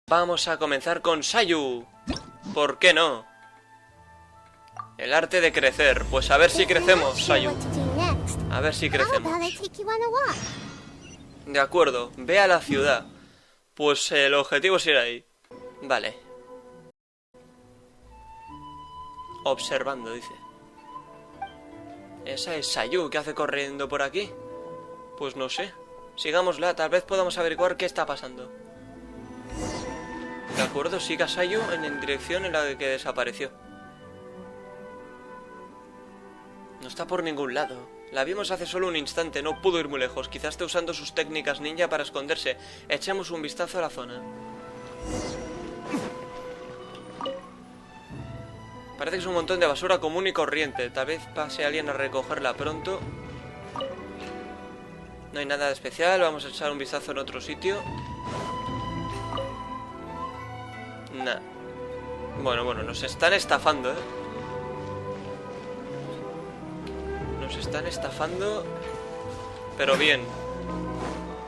Vamos a comenzar con Sayu. ¿Por qué no? El arte de crecer. Pues a ver si crecemos, Sayu. A ver si crecemos. De acuerdo, ve a la ciudad. Pues el objetivo es ir ahí. Vale. Observando, dice. Esa es Sayu, ¿qué hace corriendo por aquí? Pues no sé. Sigámosla, tal vez podamos averiguar qué está pasando. De acuerdo, siga Sayu en dirección en la que desapareció. No está por ningún lado. La vimos hace solo un instante, no pudo ir muy lejos. Quizás esté usando sus técnicas ninja para esconderse. Echemos un vistazo a la zona. Parece que es un montón de basura común y corriente. Tal vez pase alguien a recogerla pronto. No hay nada de especial. Vamos a echar un vistazo en otro sitio. Nah. Bueno, nos están estafando, Nos están estafando. Pero bien.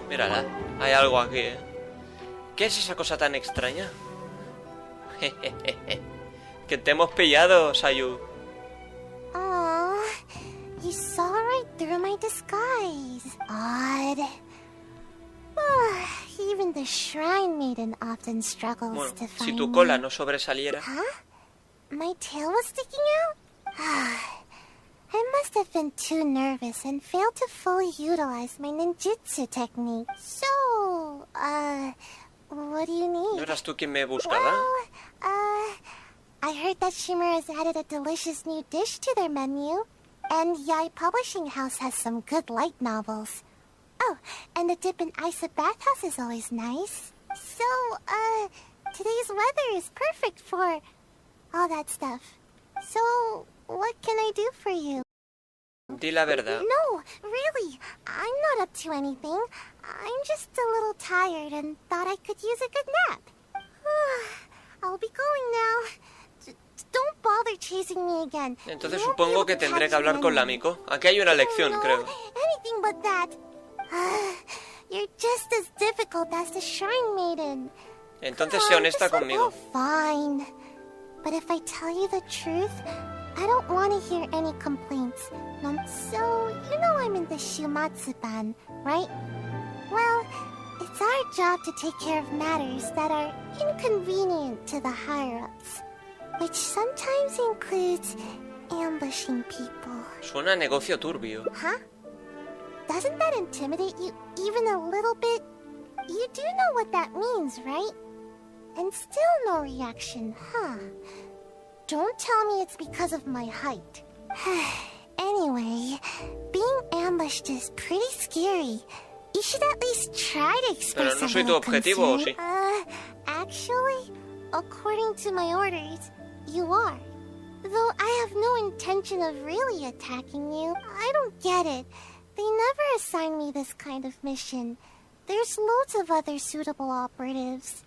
Mírala, hay algo aquí, ¿Qué es esa cosa tan extraña? Que te hemos pillado, Sayu. Oh, you saw right through my disguise. Odd. Even the shrine maiden often struggles to find si tu cola no sobresaliera. Huh? My tail was sticking out? I must have been too nervous and failed to fully utilize my ninjutsu technique. So, what do you need? ¿No eras tú quien me buscaba? Well, I heard that Shimmer has added a delicious new dish to their menu. And Yai Publishing House has some good light novels. Oh, and a dip in ice at bathhouse is always nice. So, today's weather is perfect for all that stuff. So, what can I do for you? Di la verdad. No, really, I'm not up to anything. I'm just a little tired and thought I could use a good nap. I'll be going now. Don't bother chasing me again. Entonces supongo que tendré que hablar con la Miko. Aquí hay una lección, creo. Anything but that. You're just as difficult as the Shrine Maiden. Entonces sé honesta conmigo. Fine. But if I tell you the truth, I don't want to hear any complaints. So, you know I'm in the Shumatsu-ban, right? Well, it's our job to take care of matters that are inconvenient to the higher-ups, which sometimes includes ambushing people. Suena a negocio turbio. Huh? Doesn't that intimidate you even a little bit? You do know what that means, right? And still no reaction, huh? Don't tell me it's because of my height. Anyway, being ambushed is pretty scary. You should at least try to express Pero no soy tu objetivo, ¿o sí? Actually, according to my orders, you are. Though I have no intention of really attacking you, I don't get it. They never assign me this kind of mission. There's loads of other suitable operatives.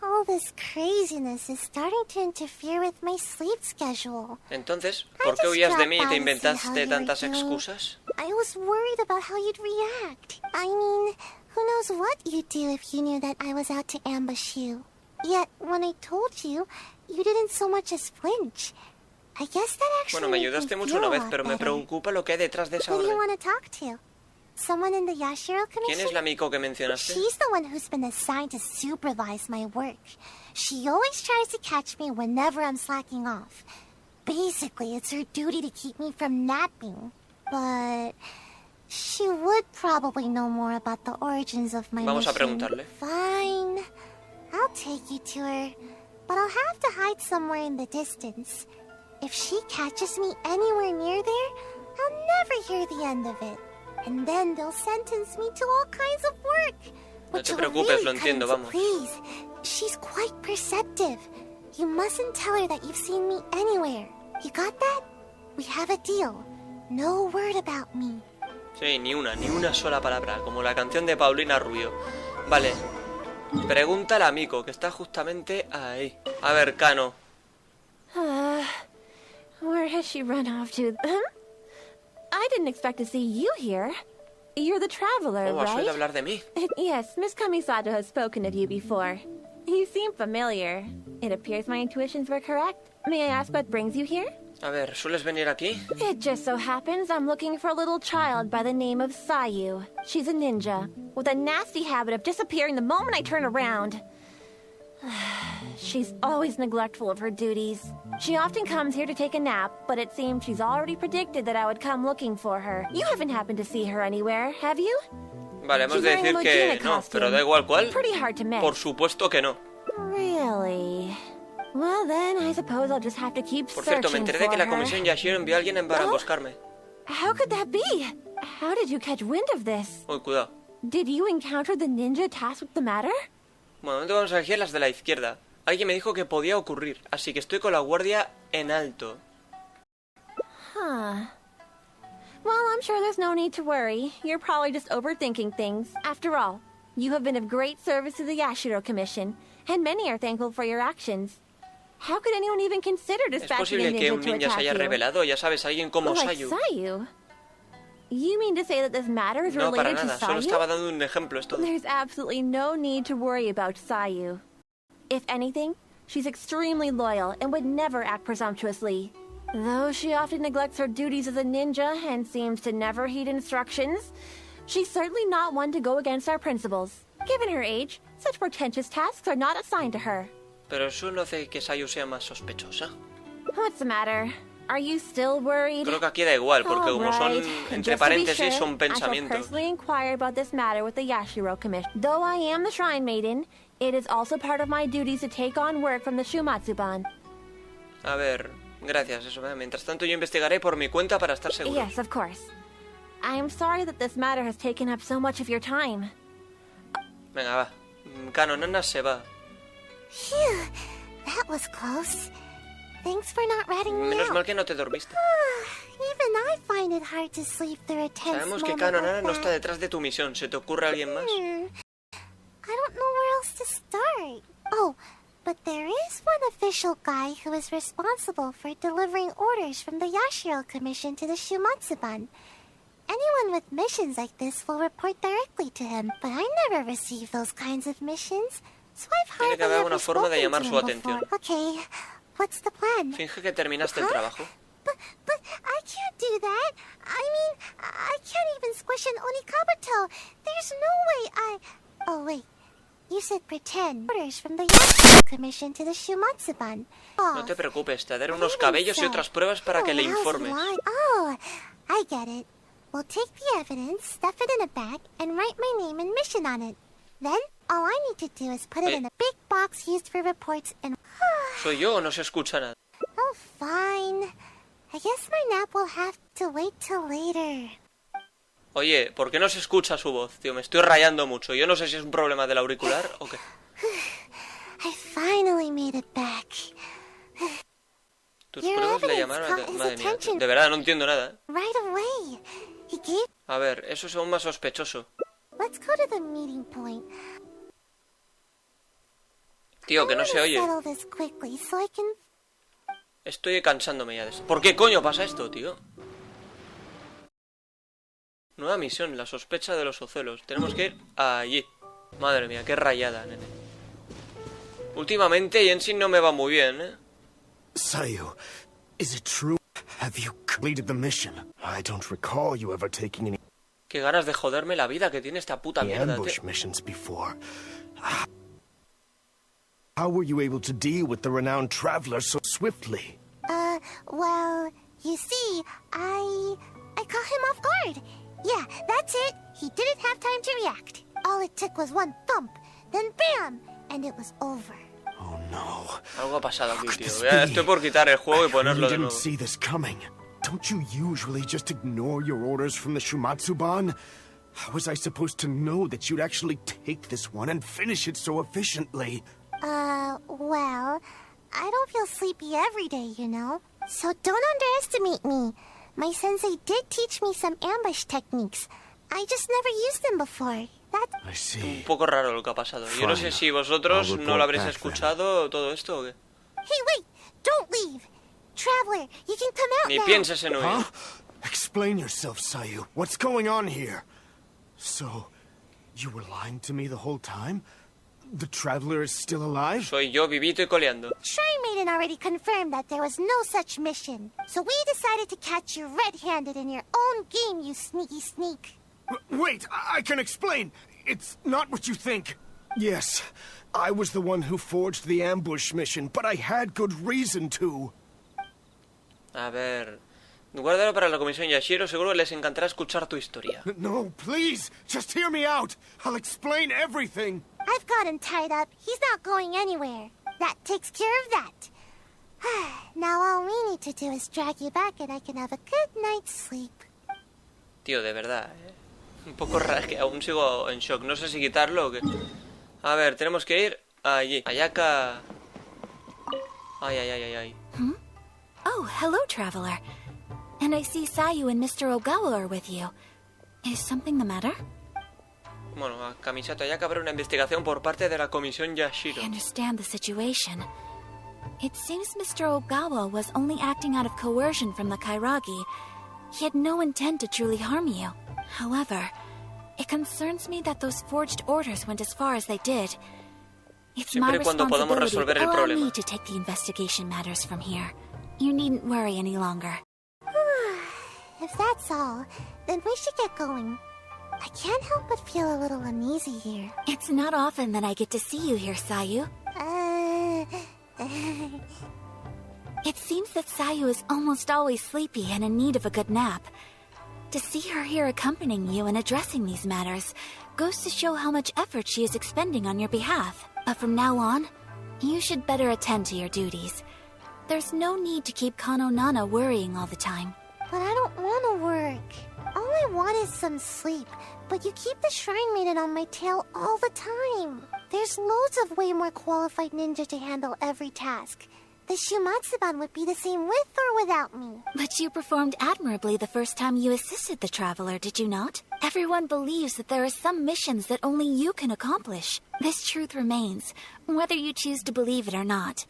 All this craziness is starting to interfere with my sleep schedule. Entonces, ¿por qué huías de mí y te inventaste tantas excusas? I was worried about how you'd react. I mean, who knows what you'd do if you knew that I was out to ambush you. Yet, when I told you, you didn't so much as flinch. I guess that actually Bueno, me ayudaste mucho una vez, pero me preocupa lo que hay detrás de esa Who do you orden. want to talk to? Someone in the Yashiro Commission? ¿Quién es la Miko que mencionaste? She's the one who's been assigned to supervise my work. She always tries to catch me whenever I'm slacking off. Basically, it's her duty to keep me from napping. But she would probably know more about the origins of my Vamos a mission. preguntarle. Fine. I'll take you to her. But I'll have to hide somewhere in the distance. If she catches me anywhere near there, I'll never hear the end of it. And then they'll sentence me to all kinds of work. No te preocupes, lo entiendo, vamos. Please, she's quite perceptive. You mustn't tell her that you've seen me anywhere. You got that? We have a deal. No word about me. Sí, ni una sola palabra, como la canción de Paulina Rubio. Vale. Pregúntale a Miko, que está justamente ahí. A ver, Kano. Where has she run off to? I didn't expect to see you here. You're the traveler, Oh, has oído right? hablar de mí. Yes, Miss Kamisato has spoken of you before. You seem familiar. It appears my intuitions were correct. May I ask what brings you here? A ver, ¿sueles venir aquí? It just so happens I'm looking for a little child by the name of Sayu. She's a ninja, with a nasty habit of disappearing the moment I turn around. She's always neglectful of her duties. She often comes here to take a nap, but it seems she's already predicted that I would come looking for her. You haven't happened to see her anywhere, have you? Vale, hemos de decir que no, pero da igual cuál. Pretty hard to miss. Por supuesto que no. Really? Well, then I suppose I'll just have to keep Por cierto, me searching enteré de que for la comisión her. Yashiro envió a alguien para buscarme. How could that be? How did you catch wind of this? Uy, cuidado. Did you encounter the ninja tasked with the matter? Bueno, ahora vamos a elegir las de la izquierda. Alguien me dijo que podía ocurrir, así que estoy con la guardia en alto. Huh. Well, I'm sure there's no need to worry. You're probably just overthinking things. After all, you have been of great service to the Yashiro Commission, and many are thankful for your actions. How could anyone even consider ¿Es dispatching a posible que ninja un to ninja se attack haya you? revelado? Ya sabes, alguien como Like Sayu. Sayu? You mean to say that this matter is No, para related nada. to Solo Sayu? estaba dando un ejemplo, es todo. There's absolutely no need to worry about Sayu. If anything, she's extremely loyal and would never act presumptuously. Though she often neglects her duties as a ninja and seems to never heed instructions, she's certainly not one to go against our principles. Given her age, such portentous tasks are not assigned to her. Pero eso no hace que Sayu sea más sospechosa. What's the matter? Are you still worried? Creo que aquí da igual, porque como son, Alright. entre Just to be paréntesis, sure, son I shall pensamientos. personally inquire about this matter with the Yashiro Commission. Though I am the Shrine Maiden, it is also part of my duties to take on work from the Shumatsuban. A ver, gracias, eso. Mientras tanto yo investigaré por mi cuenta para estar seguro. Yes, of course. I am sorry that this matter has taken up so much of your time. Venga, va. Canonana se va. Phew, that was close. Thanks for not ratting me Menos out. mal que no te dormiste. Even I find it hard to sleep through a tense Sabemos que moment Canonana like no está that. detrás de tu misión. ¿Se te ocurre alguien más? I don't know where else to start. Oh, but there is one official guy who is responsible for delivering orders from the Yashiro Commission to the Shumatsuban. Anyone with missions like this will report directly to him, but I never receive those kinds of missions, so I've Tiene hardly que haber ever una forma de spoken llamar to su him atención. before. Okay, what's the plan? Finge que terminaste el trabajo. But I can't do that. I mean, I can't even squish an Onikabuto. There's no way I... Oh, wait. You said pretend. Orders from the Yashiro Commission to the Shumatsuban. No te preocupes, te daré unos cabellos y otras pruebas para que le informes. Oh, I get it. We'll take the evidence, stuff it in a bag, and write my name and mission on it. Then, all I need to do is put it in a big box used for reports and... ¿Soy yo o no se escucha nada? Oh, fine. I guess my nap will have to wait till later. Oye, ¿por qué no se escucha su voz, tío? Me estoy rayando mucho. Yo no sé si es un problema del auricular o qué. I finally made it back. Tus pruebas le llamaron a... Madre mía, tío. De verdad, no entiendo nada. Right away. He gave... A ver, eso es aún más sospechoso. Let's go to the meeting point. Tío, que no se oye. Settle this quickly so I can... Estoy cansándome ya de esto. ¿Por qué coño pasa esto, tío? Nueva misión, la sospecha de los ocelos. Tenemos que ir allí. Madre mía, qué rayada, nene. Últimamente Genshin no me va muy bien, ¿eh? Sayu, is it true? Have you completed the mission? I don't recall you ever taking any Qué ganas de joderme la vida que tiene esta puta mierda, ambush tío. missions before. How were you able to deal with the renowned traveler so swiftly? Well, you see, I caught him off guard. Yeah, that's it. He didn't have time to react. All it took was one thump, then bam, and it was over. Oh no. Algo ha pasado aquí, tío. This Ya be? estoy por quitar el juego y I ponerlo really de didn't nuevo. see this coming. Don't you usually just ignore your orders from the Shumatsuban? How was I supposed to know that you'd actually take this one and finish it so efficiently? Well, I don't feel sleepy every day, you know. So don't underestimate me. My sensei did teach me some ambush techniques. I just never used them before. I see. Un poco raro lo que ha pasado. Yo no sé si vosotros no lo habréis escuchado todo esto o qué. Hey, wait! Don't leave! Traveler, you can come out Ni now. pienses en huir. Huh? Explain yourself, Sayu. What's going on here? So, you were lying to me the whole time? The traveler is still alive? Soy yo, vivito y coleando. Shrine Maiden already confirmed that there was no such mission. So we decided to catch you red-handed in your own game, you sneaky sneak. Wait, I can explain. It's not what you think. Yes, I was the one who forged the ambush mission, but I had good reason to. A ver... Guárdalo para la comisión Yashiro, seguro les encantará escuchar tu historia. No, please, just hear me out. I'll explain everything. I've got him tied up. He's not going anywhere. That takes care of that. Now all we need to do is drag you back and I can have a good night's sleep. Tío, de verdad, Un poco raro, que aún sigo en shock. No sé si quitarlo o qué. A ver, tenemos que ir allí. Ayaka... Ay. Oh, hello, traveler. And I see Sayu and Mr. Ogawa are with you. Is something the matter? Bueno, a Kamisato Ayaka habrá una investigación por parte de la comisión Yashiro. I understand the situation. It seems Mr. Ogawa was only acting out of coercion from the Kairagi. He had no intent to truly harm you. However, it concerns me that those forged orders went as far as they did. It's my responsibility. Allow me to take the investigation matters from here. You needn't worry any longer. If that's all, then we should get going. I can't help but feel a little uneasy here. It's not often that I get to see you here, Sayu. It seems that Sayu is almost always sleepy and in need of a good nap. To see her here accompanying you and addressing these matters goes to show how much effort she is expending on your behalf. But from now on, you should better attend to your duties. There's no need to keep Kano Nana worrying all the time. But I don't want to work. All I want is some sleep. But you keep the Shrine Maiden on my tail all the time. There's loads of way more qualified ninja to handle every task. The Shumatsuban would be the same with or without me. But you performed admirably the first time you assisted the traveler, did you not? Everyone believes that there are some missions that only you can accomplish. This truth remains, whether you choose to believe it or not.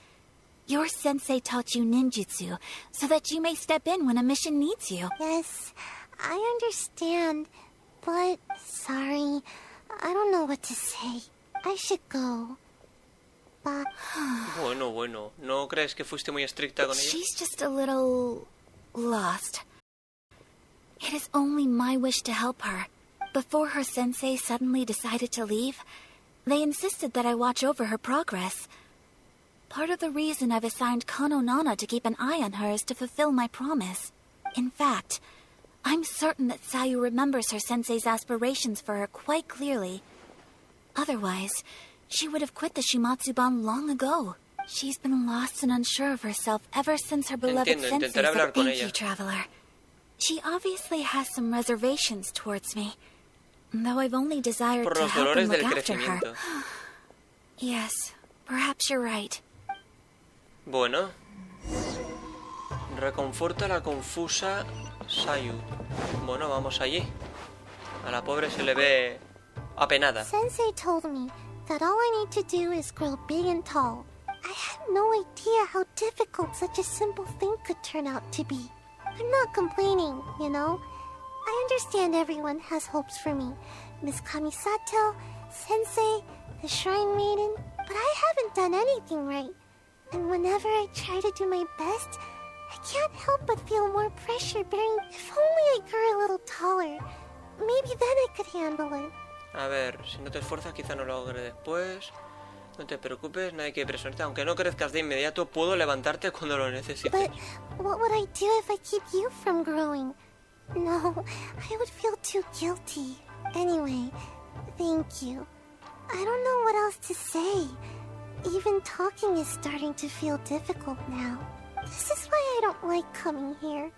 Your sensei taught you ninjutsu, so that you may step in when a mission needs you. Yes, I understand, but sorry, I don't know what to say. I should go. But... Bueno, ¿no crees que fuiste muy estricta con ella? She's just a little... lost. It is only my wish to help her. Before her sensei suddenly decided to leave, they insisted that I watch over her progress. Part of the reason I've assigned Kano Nana to keep an eye on her is to fulfill my promise. In fact, I'm certain that Sayu remembers her sensei's aspirations for her quite clearly. Otherwise, she would have quit the Shumatsuban long ago. She's been lost and unsure of herself ever since her beloved sensei said thank you, traveler. She obviously has some reservations towards me, though I've only desired to help and look after her. Yes, perhaps you're right. Bueno, reconforta la confusa Sayu. Bueno, vamos allí. A la pobre se le ve apenada. Sensei told me that all I need to do is grow big and tall. I had no idea how difficult such a simple thing could turn out to be. I'm not complaining, you know. I understand everyone has hopes for me. Miss Kamisato, Sensei, the Shrine Maiden, but I haven't done anything right. And whenever I try to do my best, I can't help but feel more pressure bearing. If only I grew a little taller, maybe then I could handle it. A ver, si no te esfuerzas quizá no lo logre después. No te preocupes, no hay que presionarte. Aunque no crezcas de inmediato, puedo levantarte cuando lo necesites. But what would I do if I keep you from growing? No, I would feel too guilty. Anyway, thank you. I don't know what else to say. Even talking is starting to feel difficult now. This is why I don't like coming here.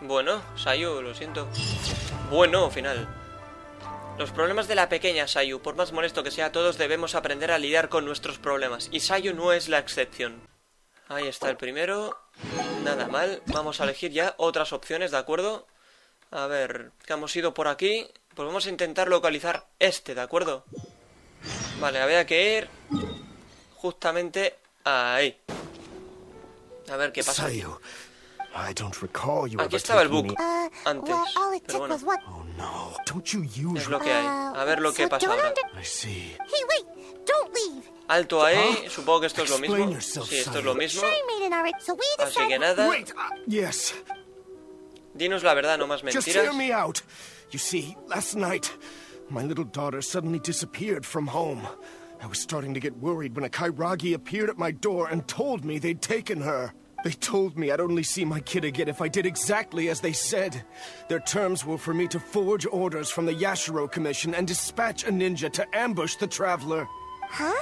Bueno, Sayu, lo siento. Bueno, final. Los problemas de la pequeña Sayu, por más molesto que sea, todos debemos aprender a lidiar con nuestros problemas. Y Sayu no es la excepción. Ahí está el primero. Nada mal. Vamos a elegir ya otras opciones, ¿de acuerdo? A ver, que hemos ido por aquí. Pues vamos a intentar localizar este, ¿de acuerdo? Vale, había que ir justamente ahí. A ver qué pasa. Sayu, I don't recall you aquí estaba el book well, antes, all it pero took bueno. was what? Oh no. Don't you Es usually... lo que hay. A ver lo que pasa ahora. I see. Hey, wait! Don't leave! Alto ahí. Supongo que esto es lo mismo. Explain yourself, Sí, esto es lo mismo. Sure, I made an art, so we Así que decided... nada. Wait, yes. Dinos la verdad, no más Just mentiras. hear me out. You see, last night, my little daughter suddenly disappeared from home. I was starting to get worried when a Kairagi appeared at my door and told me they'd taken her. They told me I'd only see my kid again if I did exactly as they said. Their terms were for me to forge orders from the Yashiro Commission and dispatch a ninja to ambush the traveler. Huh?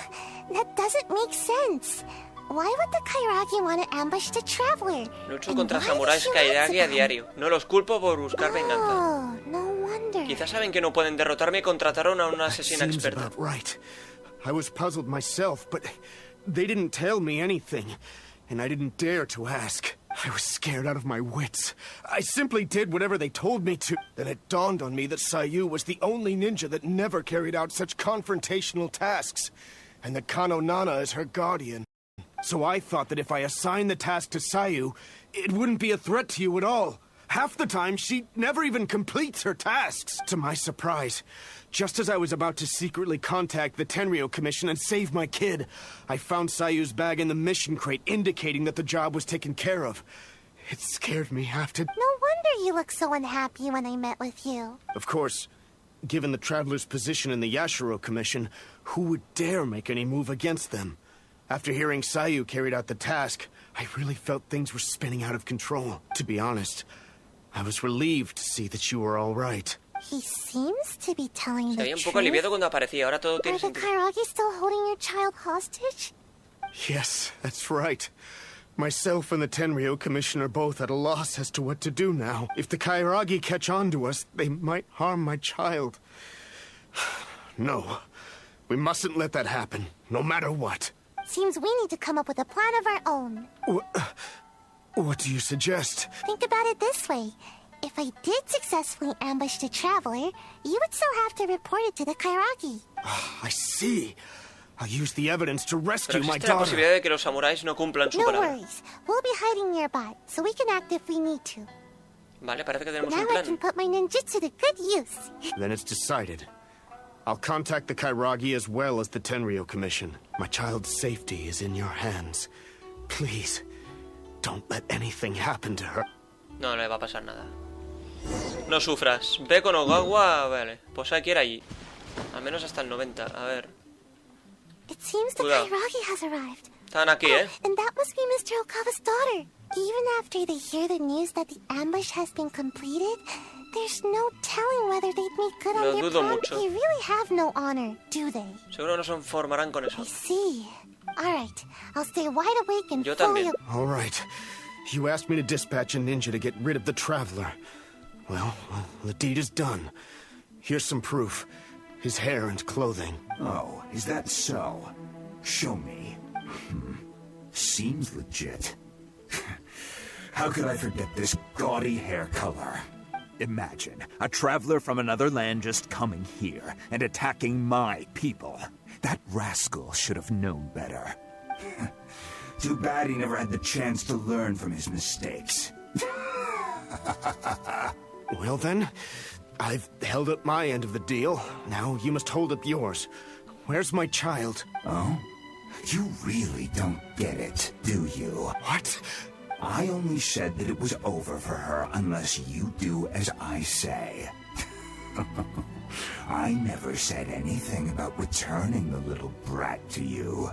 That doesn't make sense. Why would the Kairagi want to ambush the traveler? Lucho And contra why samuráis does she Kairagi a want to- diario. No los culpo por buscar venganza. Oh, no wonder. Quizás saben que no pueden derrotarme y contrataron a una asesina Seems experta. about right. I was puzzled myself, but they didn't tell me anything, and I didn't dare to ask. I was scared out of my wits. I simply did whatever they told me to. Then it dawned on me that Sayu was the only ninja that never carried out such confrontational tasks, and that Kano Nana is her guardian. So I thought that if I assigned the task to Sayu, it wouldn't be a threat to you at all. Half the time, she never even completes her tasks. To my surprise, just as I was about to secretly contact the Tenryo Commission and save my kid, I found Sayu's bag in the mission crate, indicating that the job was taken care of. It scared me half to... No wonder you looked so unhappy when I met with you. Of course, given the Traveler's position in the Yashiro Commission, who would dare make any move against them? After hearing Sayu carried out the task, I really felt things were spinning out of control. To be honest, I was relieved to see that you were all right. He seems to be telling Se the veía un truth. poco aliviado cuando aparecía. Ahora todo Are tiene the sentido. Kairagi still holding your child hostage? Yes, that's right. Myself and the Tenryo Commission are both at a loss as to what to do now. If the Kairagi catch on to us, they might harm my child. No, we mustn't let that happen, no matter what. Seems we need to come up with a plan of our own. What do you suggest? Think about it this way. If I did successfully ambush the traveler, you would still have to report it to the Kairagi. I see. I'll use the evidence to rescue Pero my existe la daughter. posibilidad de que los samuráis no cumplan su No palabra. worries. We'll be hiding nearby, so we can act if we need to. Vale, parece que tenemos Now un I can plan. put my ninjutsu to good use. Then it's decided. I'll contact the Kairagi as well as the Tenryo Commission. My child's safety is in your hands. Please, don't let anything happen to her. No le va a pasar nada. No sufras. Ve con Ogawa. Vale, pues hay que ir allí. Al menos hasta el 90. A ver. It seems the Cuidado. Kairagi has arrived. Están aquí, ¿eh? And that must be Mr. Okawa's daughter. Even after they hear the news that the ambush has been completed, there's no telling whether they'd make good Lo on their dudo plan. mucho. They really have no honor, do they? Seguro no se conformarán con eso. I see. Alright, I'll stay wide awake and Yo fully... también. All right. You asked me to dispatch a ninja to get rid of the Traveler. Well, the deed is done. Here's some proof. His hair and clothing. Oh, is that so? Show me. Seems legit. How could I forget this gaudy hair color? Imagine a traveler from another land just coming here and attacking my people. That rascal should have known better. Too bad he never had the chance to learn from his mistakes. Well then, I've held up my end of the deal. Now you must hold up yours. Where's my child? Oh? You really don't get it, do you? What? I only said that it was over for her unless you do as I say. I never said anything about returning the little brat to you.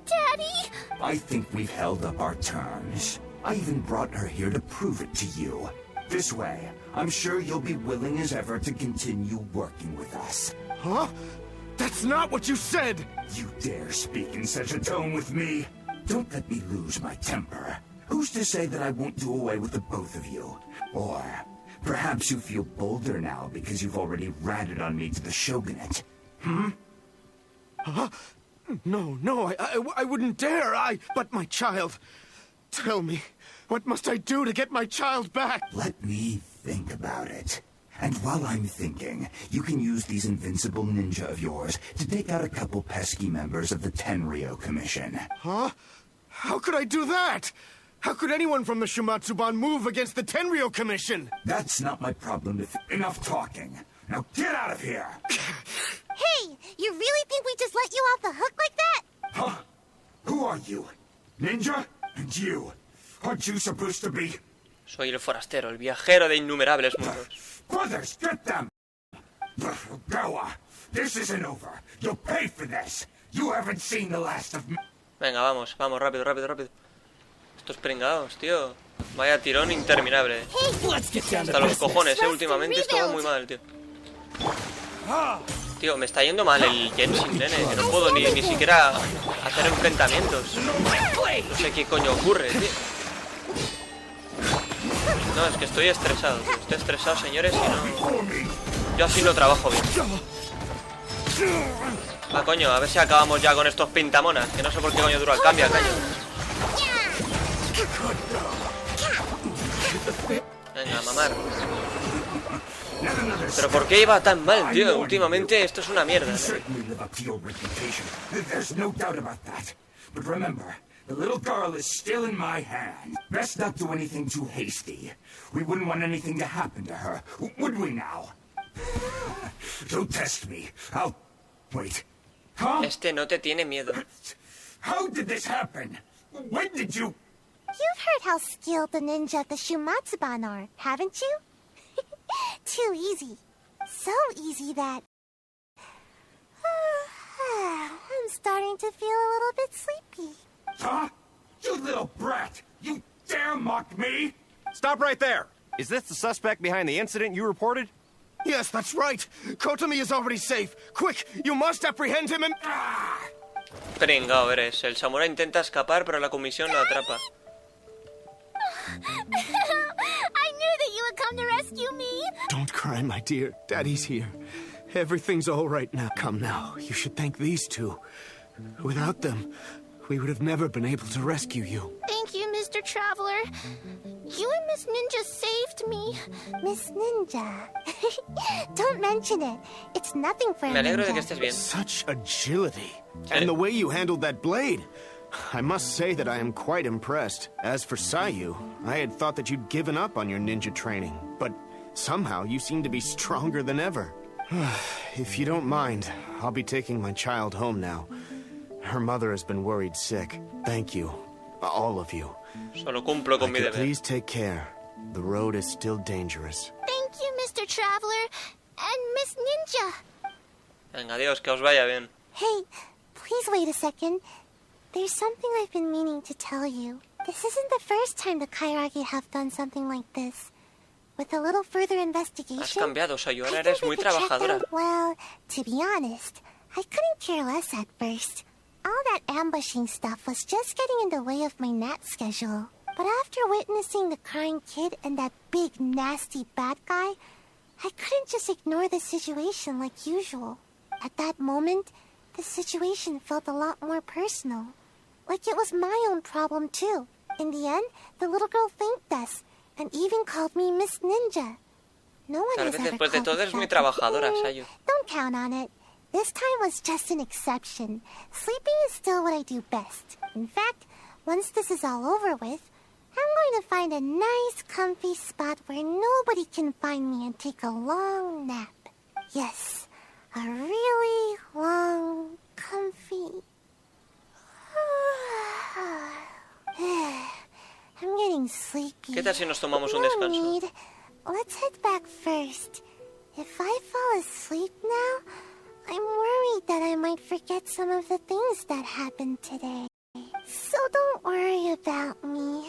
Daddy! I think we've held up our terms. I even brought her here to prove it to you. This way, I'm sure you'll be willing as ever to continue working with us. Huh? That's not what you said! You dare speak in such a tone with me? Don't let me lose my temper. Who's to say that I won't do away with the both of you? Or perhaps you feel bolder now because you've already ratted on me to the shogunate. No, I wouldn't dare. But my child. Tell me, what must I do to get my child back? Let me think about it. And while I'm thinking, you can use these invincible ninja of yours to take out a couple pesky members of the Tenryo Commission. Huh? How could I do that? How could anyone from the Shumatsuban move against the Tenryou Commission? That's not my problem. Enough talking. Now get out of here! Hey, you really think we just let you off the hook like that? Huh? Who are you? Ninja? And you? Aren't you supposed to be... Soy el forastero, el viajero de innumerables mundos. Brothers, get them! Gawa, this isn't over. You'll pay for this. You haven't seen the last of me. Venga, vamos, rápido, rápido, rápido. Estos pringados, tío. Vaya tirón interminable. Hasta los cojones, últimamente esto va muy mal, tío. Tío, me está yendo mal el Genshin, nene. Que no puedo ni siquiera hacer enfrentamientos. No sé qué coño ocurre, tío. No, es que estoy estresado, tío. Estoy estresado, señores, y no... Yo así no trabajo bien. Ah, coño, a ver si acabamos ya con estos pintamonas. Que no sé por qué coño dura el cambio, caño. Venga, mamar. Pero ¿por qué iba tan mal, tío? Últimamente esto es una mierda, ¿no? The little girl is still in my hand. Best not do anything too hasty. We wouldn't want anything to happen to her, would we now? Don't test me. I'll... Wait. Huh? Este no te tiene miedo. How did this happen? When did you... You've heard how skilled the ninja of the Shumatsuban are, haven't you? Too easy. So easy that... I'm starting to feel a little bit sleepy. Huh? You little brat! You dare mock me? Stop right there! Is this the suspect behind the incident you reported? Yes, that's right. Kotomi is already safe. Quick, you must apprehend him and... Pringao eres. El samurái intenta escapar, pero la comisión lo atrapa. I knew that you would come to rescue me. Don't cry, my dear. Daddy's here. Everything's all right now. Come now, you should thank these two. Without them, we would have never been able to rescue you. Thank you, Mr. Traveler. You and Miss Ninja saved me. Miss Ninja. Don't mention it. It's nothing for a Me alegro de que ninja. estés bien. Such agility. And the way you handled that blade. I must say that I am quite impressed. As for Sayu, I had thought that you'd given up on your ninja training. But somehow you seem to be stronger than ever. If you don't mind, I'll be taking my child home now. Her mother has been worried sick. Thank you. All of you. Solo cumplo con mi deber. Please take care. The road is still dangerous. Thank you, Mr. Traveler. And Miss Ninja. Venga, adiós, que os vaya bien. Hey, please wait a second. There's something I've been meaning to tell you. This isn't the first time the Kairagi have done something like this. With a little further investigation... Has cambiado, Sayu. Ahora I eres think muy we could track trabajadora. down- Well, to be honest, I couldn't care less at first. All that ambushing stuff was just getting in the way of my nat schedule. But after witnessing the crying kid and that big, nasty bad guy, I couldn't just ignore the situation like usual. At that moment, the situation felt a lot more personal. Like it was my own problem, too. In the end, the little girl thanked us, and even called me Miss Ninja. No one Tal has vez ever después de called todo me eres muy that, but, trabajadora, Sayu. Don't count on it. This time was just an exception. Sleeping is still what I do best. In fact, once this is all over with, I'm going to find a nice, comfy spot where nobody can find me and take a long nap. Yes, a really long, comfy... I'm getting sleepy. ¿Qué tal si nos tomamos un No descanso? need. Let's head back first. If I fall asleep now, I'm worried that I might forget some of the things that happened today. So don't worry about me.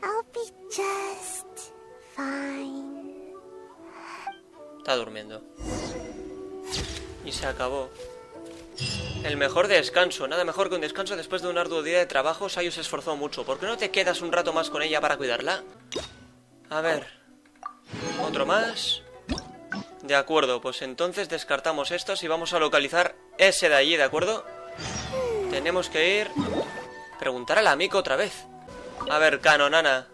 I'll be just fine. Está durmiendo. Y se acabó. El mejor descanso. Nada mejor que un descanso después de un arduo día de trabajo. Sayu se esforzó mucho. ¿Por qué no te quedas un rato más con ella para cuidarla? A ver. Otro más. De acuerdo, pues entonces descartamos estos y vamos a localizar ese de allí, ¿de acuerdo? Tenemos que ir... Preguntar a la Miko otra vez. A ver, Kanonana.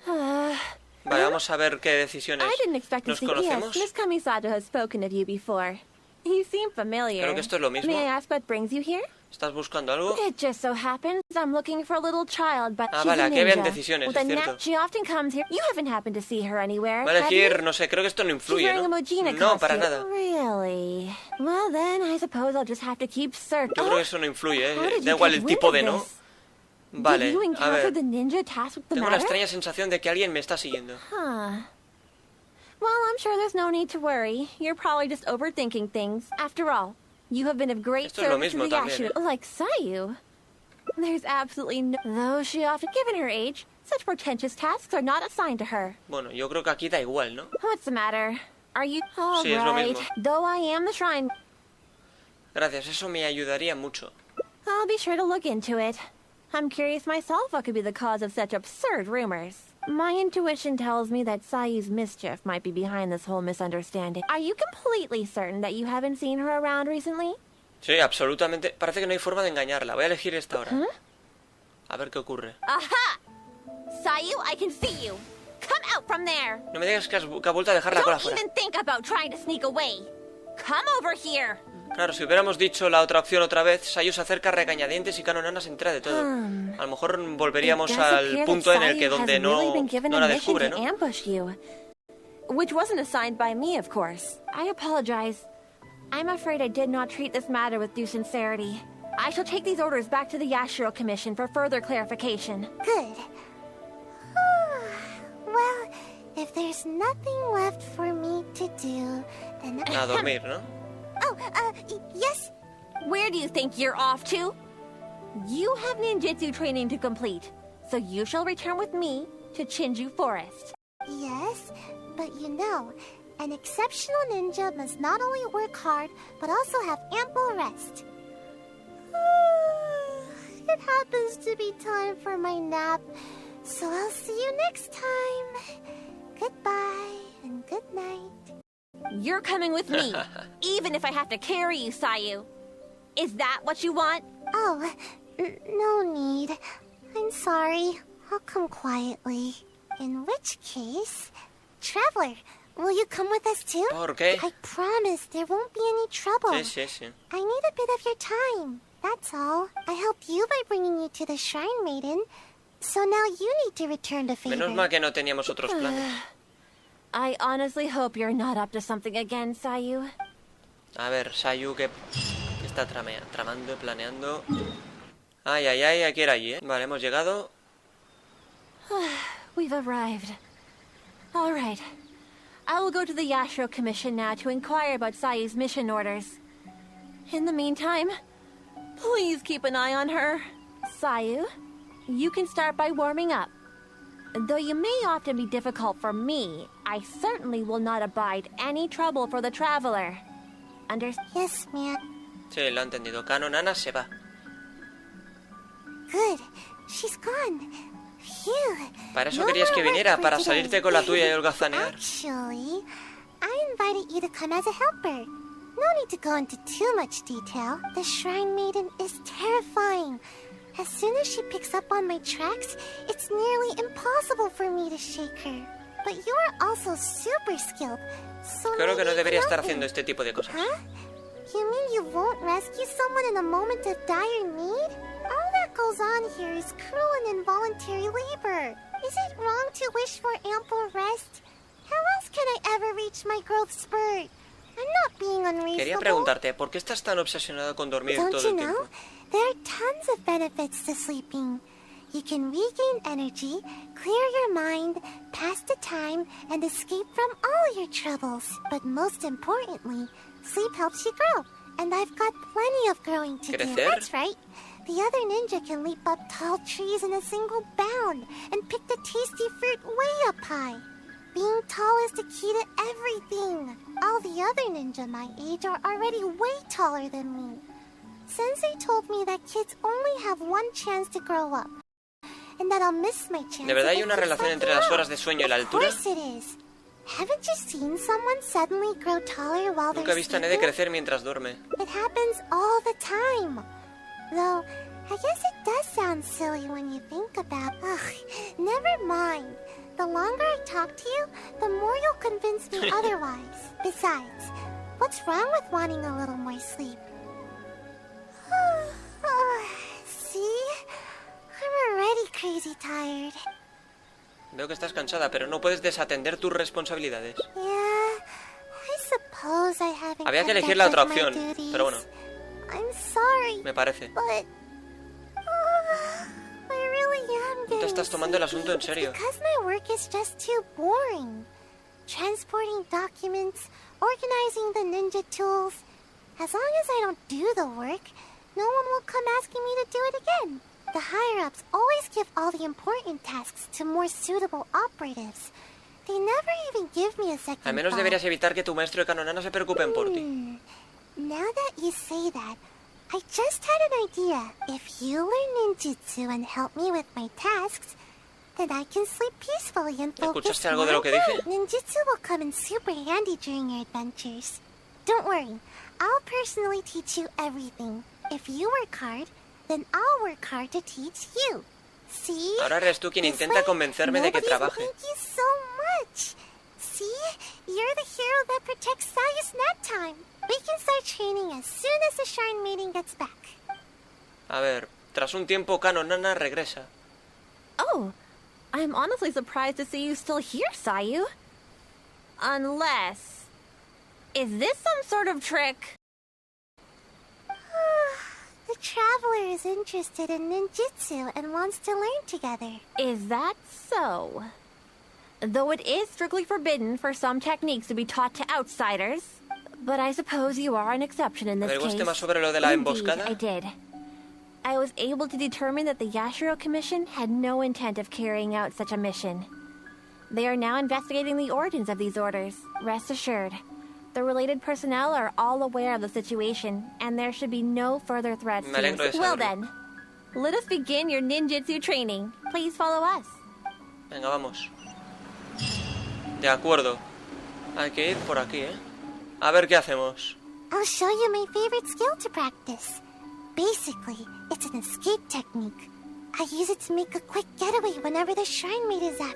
Vale, vamos a ver qué decisiones. I didn't expect to ¿Nos see. conocemos? Yes, Miss Kamisato has spoken of you before. You seem familiar. Creo que esto es lo mismo. May I ask what brings you here? ¿Estás buscando algo? It just so happens I'm looking for a little child, but she's vale, a aquí habían ninja. decisiones, With es a cierto. nap, she often comes here. You haven't happened to see her anywhere, Va a have you? elegir, no sé, creo que esto no She's influye, wearing a ¿no? Mojina No, para costume. nada. Really? Well, then I suppose I'll just have to keep searching. Yo creo que eso no influye, How did da you igual get el wind tipo of de no. this? Vale, Did you a encounter ver. the ninja tasked with the Tengo la matter? extraña sensación de que alguien me está siguiendo. Huh. Well, I'm sure there's no need to worry. You're probably just overthinking things. After all, you have been of great Esto es lo service to mismo the también, Yashu, like Sayu. There's absolutely no... Though she often, given her age, such portentous tasks are not assigned to her. Bueno, yo creo que aquí da igual, ¿no? What's the matter? Are you... All Sí, es lo right. mismo. Though I am the shrine... Gracias, eso me ayudaría mucho. I'll be sure to look into it. I'm curious myself what could be the cause of such absurd rumors. My intuition tells me that Sayu's mischief might be behind this whole misunderstanding. Are you completely certain that you haven't seen her around recently? Sí, absolutamente. Parece que no hay forma de engañarla. Voy a elegir esta ahora. A ver qué ocurre. Aha! Sayu, I can see you. Come out from there. No me digas que ha vuelto a dejar la cola Don't fuera. even think about trying to sneak away. Come over here. Claro, si hubiéramos dicho la otra opción otra vez, Sayu se acerca a regañadientes y Nana se entera de todo. A lo mejor volveríamos It does al appear punto that en el que Sayu donde has no, really been given no a la mission descubre, to ¿no? ambush you, which wasn't assigned by me, of course. I apologize. I'm afraid I did not treat this matter with due sincerity. I shall take these orders back to the Yashiro Commission for further clarification. Good. Well, if there's nothing left for me to do, then... A dormir, ¿no? Oh, yes? Where do you think you're off to? You have ninjutsu training to complete, so you shall return with me to Chinju Forest. Yes, but you know, an exceptional ninja must not only work hard, but also have ample rest. It happens to be time for my nap, so I'll see you next time. Goodbye and good night. You're coming with me, even if I have to carry you, Sayu. Is that what you want? Oh, no need. I'm sorry. I'll come quietly. In which case, Traveler, will you come with us too? ¿Por qué? I promise there won't be any trouble. Sí, sí, sí. I need a bit of your time. That's all. I helped you by bringing you to the Shrine Maiden. So now you need to return to favor. Menos mal que no teníamos otros planes. I honestly hope you're not up to something again, Sayu. A ver, Sayu, ¿qué está tramando, planeando? Ay, ay, ay, hay que ir allí, ¿eh? Vale, hemos llegado. We've arrived. All right. I will go to the Yashiro Commission now to inquire about Sayu's mission orders. In the meantime, please keep an eye on her. Sayu, you can start by warming up. Though you may often be difficult for me, I certainly will not abide any trouble for the traveler. Yes, ma'am. Sí, lo ha entendido. Nana se va. Good. She's gone. Phew. Para eso No querías que more work viniera, for para today. salirte con la tuya y holgazanear. Actually, I invited you to come as a helper. No need to go into too much detail. The Shrine Maiden is terrifying. As soon as she picks up on my tracks, it's nearly impossible for me to shake her. But you are also super skilled, so Creo que no maybe debería estar helping. haciendo este tipo de cosas. Huh? You mean you won't rescue someone in a moment of dire need? All that goes on here is cruel and involuntary labor. Is it wrong to wish for ample rest? How else can I ever reach my growth spurt? I'm not being unreasonable. Quería preguntarte, ¿por qué estás tan obsesionado con dormir Don't todo you el know? tiempo? There are tons of benefits to sleeping. You can regain energy, clear your mind, pass the time, and escape from all your troubles. But most importantly, sleep helps you grow. And I've got plenty of growing to do. ¿Crecer? That's right. The other ninja can leap up tall trees in a single bound and pick the tasty fruit way up high. Being tall is the key to everything. All the other ninja my age are already way taller than me. Sensei told me that kids only have one chance to grow up. And that I'll miss my chance. ¿De verdad hay if I una keep relación slacking entre las off. horas de sueño y la altura? Of course it is. Haven't you seen someone suddenly grow taller while Nunca he they're visto a Nede sleeping? crecer mientras duerme. It happens all the time. Though, I guess it does sound silly when you think about... Ugh, never mind. The longer I talk to you, the more you'll convince me otherwise. Besides, What's wrong with wanting a little more sleep? See? I'm already crazy tired. Veo que estás cansada, pero no puedes desatender tus responsabilidades. Yeah, I suppose I haven't. Había que kept elegir up la with otra my opción, duties. pero bueno, I'm sorry, me parece. but I really am Tú te getting estás tomando el sleepy. asunto en serio. It's because my work is just too boring. Transporting documents, organizing the ninja tools. As long as I don't do the work, no one will come asking me to do it again. The higher-ups always give all the important tasks to more suitable operatives. They never even give me a second Al menos thought. deberías evitar que tu maestro y Kanonana se preocupen por ti. Now that you say that, I just had an idea. If you learn ninjutsu and help me with my tasks, then I can sleep peacefully and focus ¿Escuchaste algo de more lo que dije? on ninjutsu will come in super handy during your adventures. Don't worry, I'll personally teach you everything. If you work hard, then I'll work hard to teach you. See? Ahora eres tú quien This intenta way, convencerme de que nobody's trabaje. Thank you so much. See? You're the hero that protects Sayu's nap time. We can start training as soon as the shrine meeting gets back. A ver, tras un tiempo Kanonana regresa. Oh, I'm honestly surprised to see you still here, Sayu. Unless... Is this some sort of trick? The traveler is interested in ninjutsu and wants to learn together. Is that so? Though it is strictly forbidden for some techniques to be taught to outsiders, but I suppose you are an exception in this ¿Averiguaste case. más sobre lo de la Indeed, emboscada? I did. I was able to determine that the Yashiro Commission had no intent of carrying out such a mission. They are now investigating the origins of these orders. Rest assured, the related personnel are all aware of the situation, and there should be no further threats. Me alegro de Well saberlo. then, let us begin your ninjutsu training. Please follow us. Venga, vamos. De acuerdo. Hay que ir por aquí, ¿eh? A ver qué hacemos. I'll show you my favorite skill to practice. Basically, it's an escape technique. I use it to make a quick getaway whenever the shrine mate is up.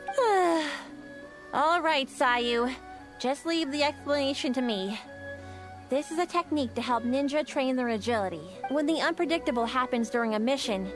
All right, Sayu. Just leave the explanation to me. This is a technique to help ninja train their agility. When the unpredictable happens during a mission,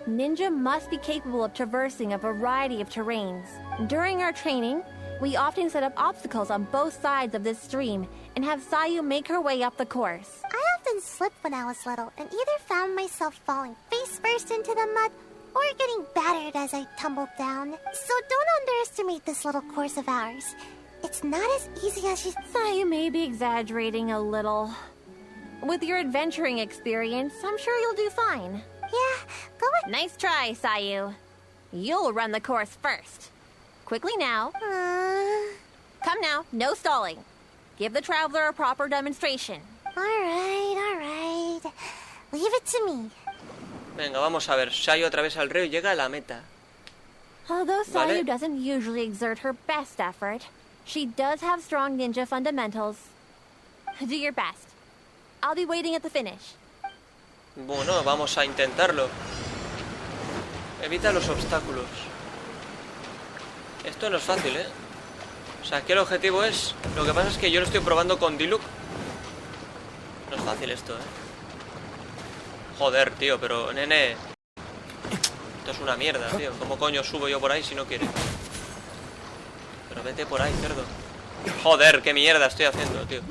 ninja must be capable of traversing a variety of terrains. During our training, we often set up obstacles on both sides of this stream and have Sayu make her way up the course. I often slipped when I was little and either found myself falling face first into the mud or getting battered as I tumbled down. So don't underestimate this little course of ours. It's not as easy as you... Sayu may be exaggerating a little. With your adventuring experience, I'm sure you'll do fine. Yeah, go with... Nice try, Sayu. You'll run the course first. Quickly now. Come now, no stalling. Give the traveler a proper demonstration. Alright. Leave it to me. Venga, vamos a ver. Sayu atraviesa el río y llega a la meta. Although Vale. Sayu doesn't usually exert her best effort, she does have strong ninja fundamentals. Do your best. I'll be waiting at the finish. Bueno, vamos a intentarlo. Evita los obstáculos. Esto no es fácil, ¿eh? O sea, aquí el objetivo es... Lo que pasa es que yo lo estoy probando con Diluc. No es fácil esto, ¿eh? Joder, tío, pero... Nene... Esto es una mierda, tío. ¿Cómo coño subo yo por ahí si no quiere? Pero vete por ahí, cerdo. Joder, qué mierda estoy haciendo, tío.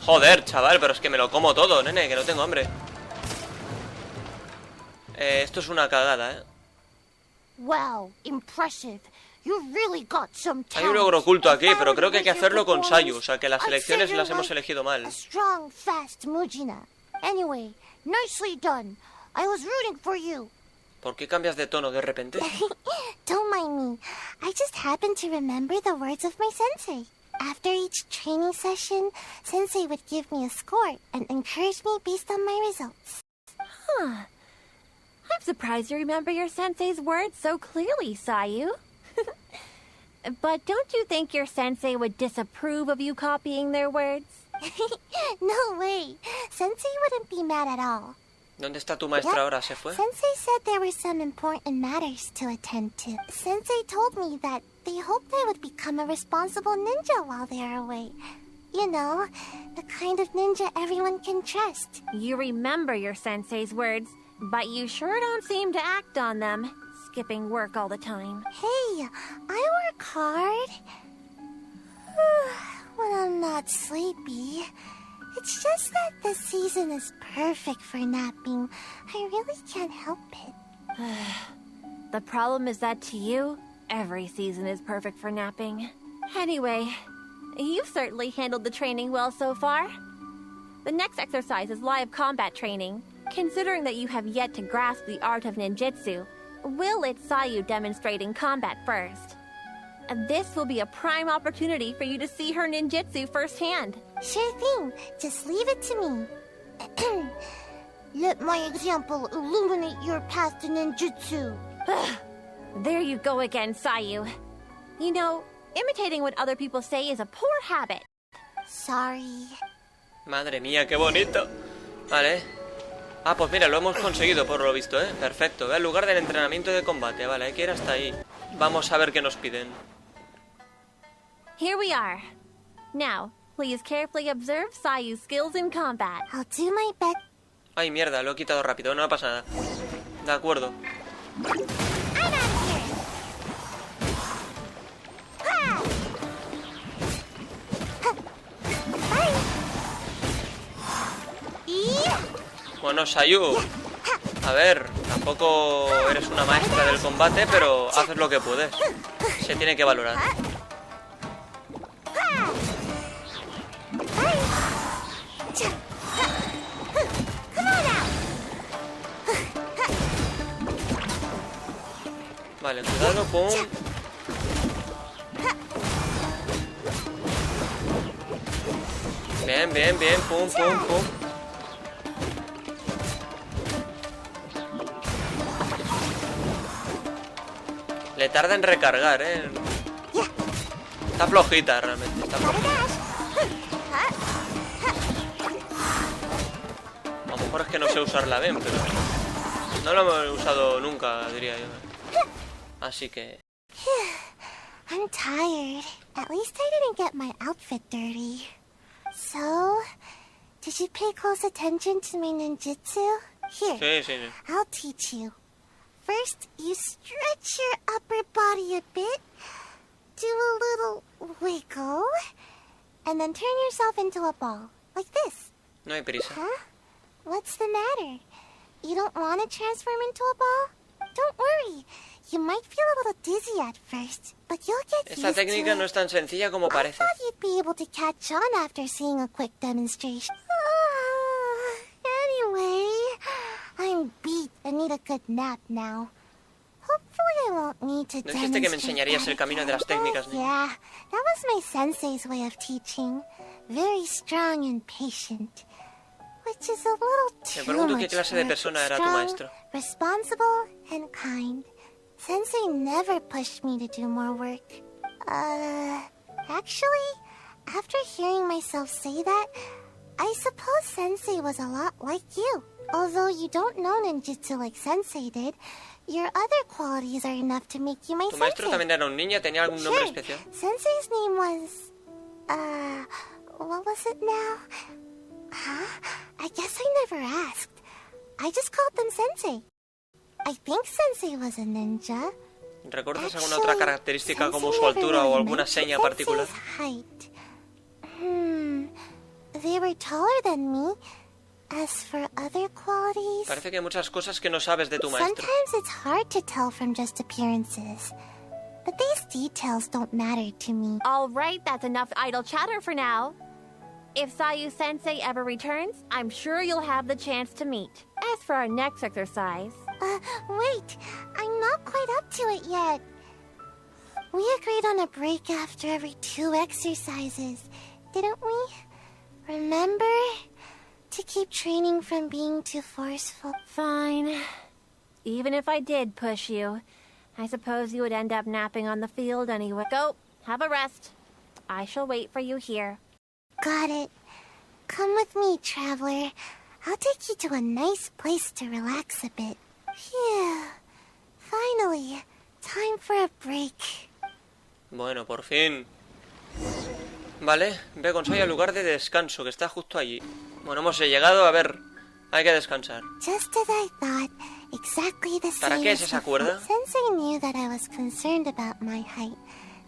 Joder, chaval, pero es que me lo como todo, nene, que no tengo hambre. Esto es una cagada, ¿eh? Wow, impressive. You really got some Hay talent. un logro oculto aquí, If I pero were creo to que hay que rate your hacerlo con performance, Sayu. O sea, que las I'd say elecciones you're las hemos like elegido mal. a strong, fast Mujina. Anyway, nicely done. I was rooting for you. ¿Por qué cambias de tono de repente? Don't mind me. I just happened to remember the words of my sensei. After each training session, sensei would give me a score and encourage me based on my results. Huh. I'm surprised you remember your sensei's words so clearly, Sayu. But don't you think your sensei would disapprove of you copying their words? No way. Sensei wouldn't be mad at all. ¿Dónde está tu maestra ahora? ¿Se fue? Sensei said there were some important matters to attend to. Sensei told me that they hoped I would become a responsible ninja while they are away. You know, the kind of ninja everyone can trust. You remember your sensei's words, but you sure don't seem to act on them, skipping work all the time. Hey, I work hard. When I'm not sleepy. It's just that this season is perfect for napping. I really can't help it. The problem is that to you, every season is perfect for napping. Anyway, you've certainly handled the training well so far. The next exercise is live combat training. Considering that you have yet to grasp the art of ninjutsu, we'll let Sayu demonstrate in combat first. This will be a prime opportunity for you to see her ninjutsu firsthand. Sure thing. Just leave it to me. Let my example illuminate your path to ninjutsu. There you go again, Sayu. You know, imitating what other people say is a poor habit. Sorry. Madre mía, qué bonito. Vale. Ah, pues mira, lo hemos conseguido por lo visto, ¿eh? Perfecto. Ve al lugar del entrenamiento de combate. Vale, hay que ir hasta ahí. Vamos a ver qué nos piden. Here we are. Now, please carefully observe Sayu's skills in combat. I'll do my best. Ay, mierda, lo he quitado rápido. No pasa nada. De acuerdo. I'm out of here. Ha! Ha! Bye. Bueno, Sayu. A ver, tampoco eres una maestra del combate, pero haces lo que puedes. Se tiene que valorar. Vale, cuidado, pum. Bien, bien, bien, pum, pum, pum. Le tarda en recargar, ¿eh? Está flojita, realmente, está flojita. A lo mejor es que no sé usarla bien, pero... no lo he usado nunca, diría yo. Así que... I'm tired. At least I didn't get my outfit dirty. So, did you pay close attention to my ninjutsu? Here, Sí, sí, sí. I'll teach you. First, you stretch your upper body a bit, do a little wiggle, and then turn yourself into a ball, like this. No hay prisa. Huh? What's the matter? You don't want to transform into a ball? Don't worry. You might feel a little dizzy at first, but you'll get Esta used to técnica it. no es tan sencilla como I parece. thought you'd be able to catch on after seeing a quick demonstration. Anyway, I'm beat and need a good nap now. Hopefully I won't need to ¿No dijiste que me demonstrate enseñarías that el camino de las again? técnicas, niña? Yeah, that was my sensei's way of teaching. Very strong and patient. Which is a little Me too pregunto qué much clase de for persona era tu strong, maestro. responsible, and kind. Sensei never pushed me to do more work. Actually, after hearing myself say that, I suppose Sensei was a lot like you. Although you don't know ninjutsu like Sensei did, your other qualities are enough to make you my ¿Tu maestro sensei. también era un niño? ¿Tenía algún nombre Sure. especial? Sensei's name was... what was it now? Huh? I guess I never asked. I just called them Sensei. I think Sensei was a ninja. ¿Recuerdas alguna otra característica como su altura o alguna seña particular? Height. They were taller than me. As for other qualities... Parece que hay muchas cosas que no sabes de tu maestro. Sometimes it's hard to tell from just appearances. But these details don't matter to me. All right, that's enough idle chatter for now. If Sayu-sensei ever returns, I'm sure you'll have the chance to meet. As for our next exercise... Wait. I'm not quite up to it yet. We agreed on a break after every 2 exercises, didn't we? Remember? To keep training from being too forceful. Fine. Even if I did push you, I suppose you would end up napping on the field anyway. Go, have a rest. I shall wait for you here. Got it. Come with me, traveler. I'll take you to a nice place to relax a bit. Phew. Finally, time for a break. Bueno, por fin. Vale, ve con Sayu al lugar de descanso, que está justo allí. Bueno, hemos llegado, a ver, hay que descansar. Just as I thought, exactly the ¿Para same qué es as esa before. cuerda? Sensei knew that I was concerned about my height,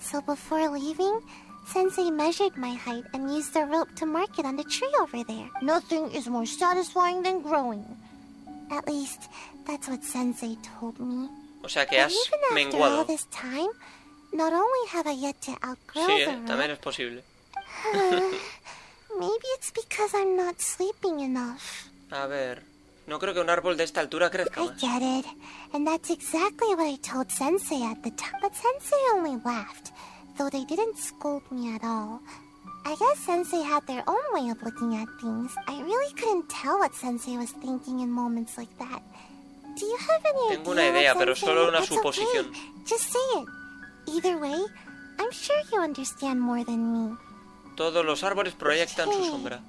so before leaving, Sensei measured my height and used the rope to mark it on the tree over there. Nothing is more satisfying than growing. At least, that's what Sensei told me. O sea que And has even after all menguado. this time, not only have I yet to outgrow Sí, the rope, también es posible. maybe it's because I'm not sleeping enough. A ver, no creo que un árbol de esta altura crezca I más. get it, and that's exactly what I told Sensei at the time. But Sensei only laughed, though they didn't scold me at all. I guess Sensei had their own way of looking at things. I really couldn't tell what Sensei was thinking in moments like that. Do you have any Tengo una idea idea, what pero Sensei... solo una It's suposición. Okay. Just say it. Either way, I'm sure you understand more than me. Todos los árboles proyectan su sombra.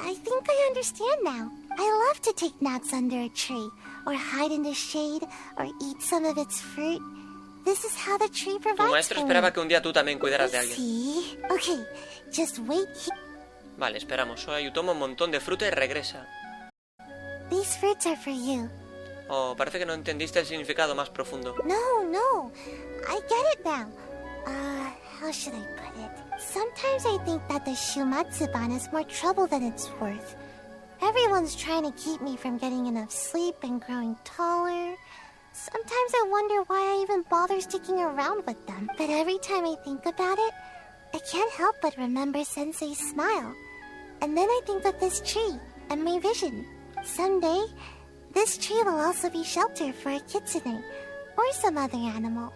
I think I understand now. I love to take naps under a tree, or hide in the shade, or eat some of its fruit. This is how the tree Tu provides maestro for esperaba me. que un día tú también cuidaras de alguien. See? Okay, just wait. Vale, esperamos. Sayu toma un montón de fruta y regresa. These fruits are for you. Oh, parece que no entendiste el significado más profundo. No, I get it now. How should I put it? Sometimes I think that the Shumatsuban is more trouble than it's worth. Everyone's trying to keep me from getting enough sleep and growing taller. Sometimes I wonder why I even bother sticking around with them. But every time I think about it, I can't help but remember Sensei's smile. And then I think of this tree and my vision. Someday, this tree will also be shelter for a kitsune or some other animal.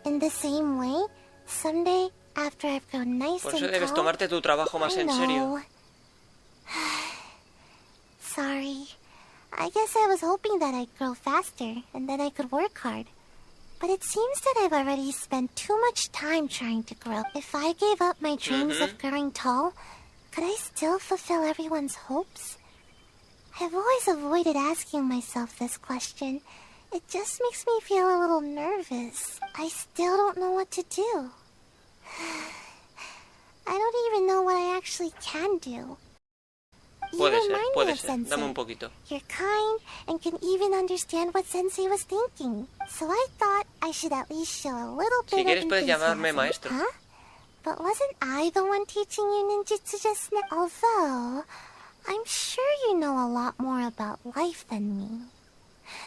In the same way, someday, after I've grown nice Por eso and debes tall, tomarte tu trabajo más en serio. Sorry. I guess I was hoping that I'd grow faster and that I could work hard. But it seems that I've already spent too much time trying to grow. If I gave up my dreams of growing tall, could I still fulfill everyone's hopes? I've always avoided asking myself this question. It just makes me feel a little nervous. I still don't know what to do. I don't even know what I actually can do. Puede You ser, remind me puede of ser. Sensei. Dame un poquito. You're kind and can even understand what Sensei was thinking. So I thought I should at least show a little bit Si quieres of puedes llamarme enthusiasm. maestro. Huh? But wasn't I the one teaching you ninjutsu just now? Although, I'm sure you know a lot more about life than me.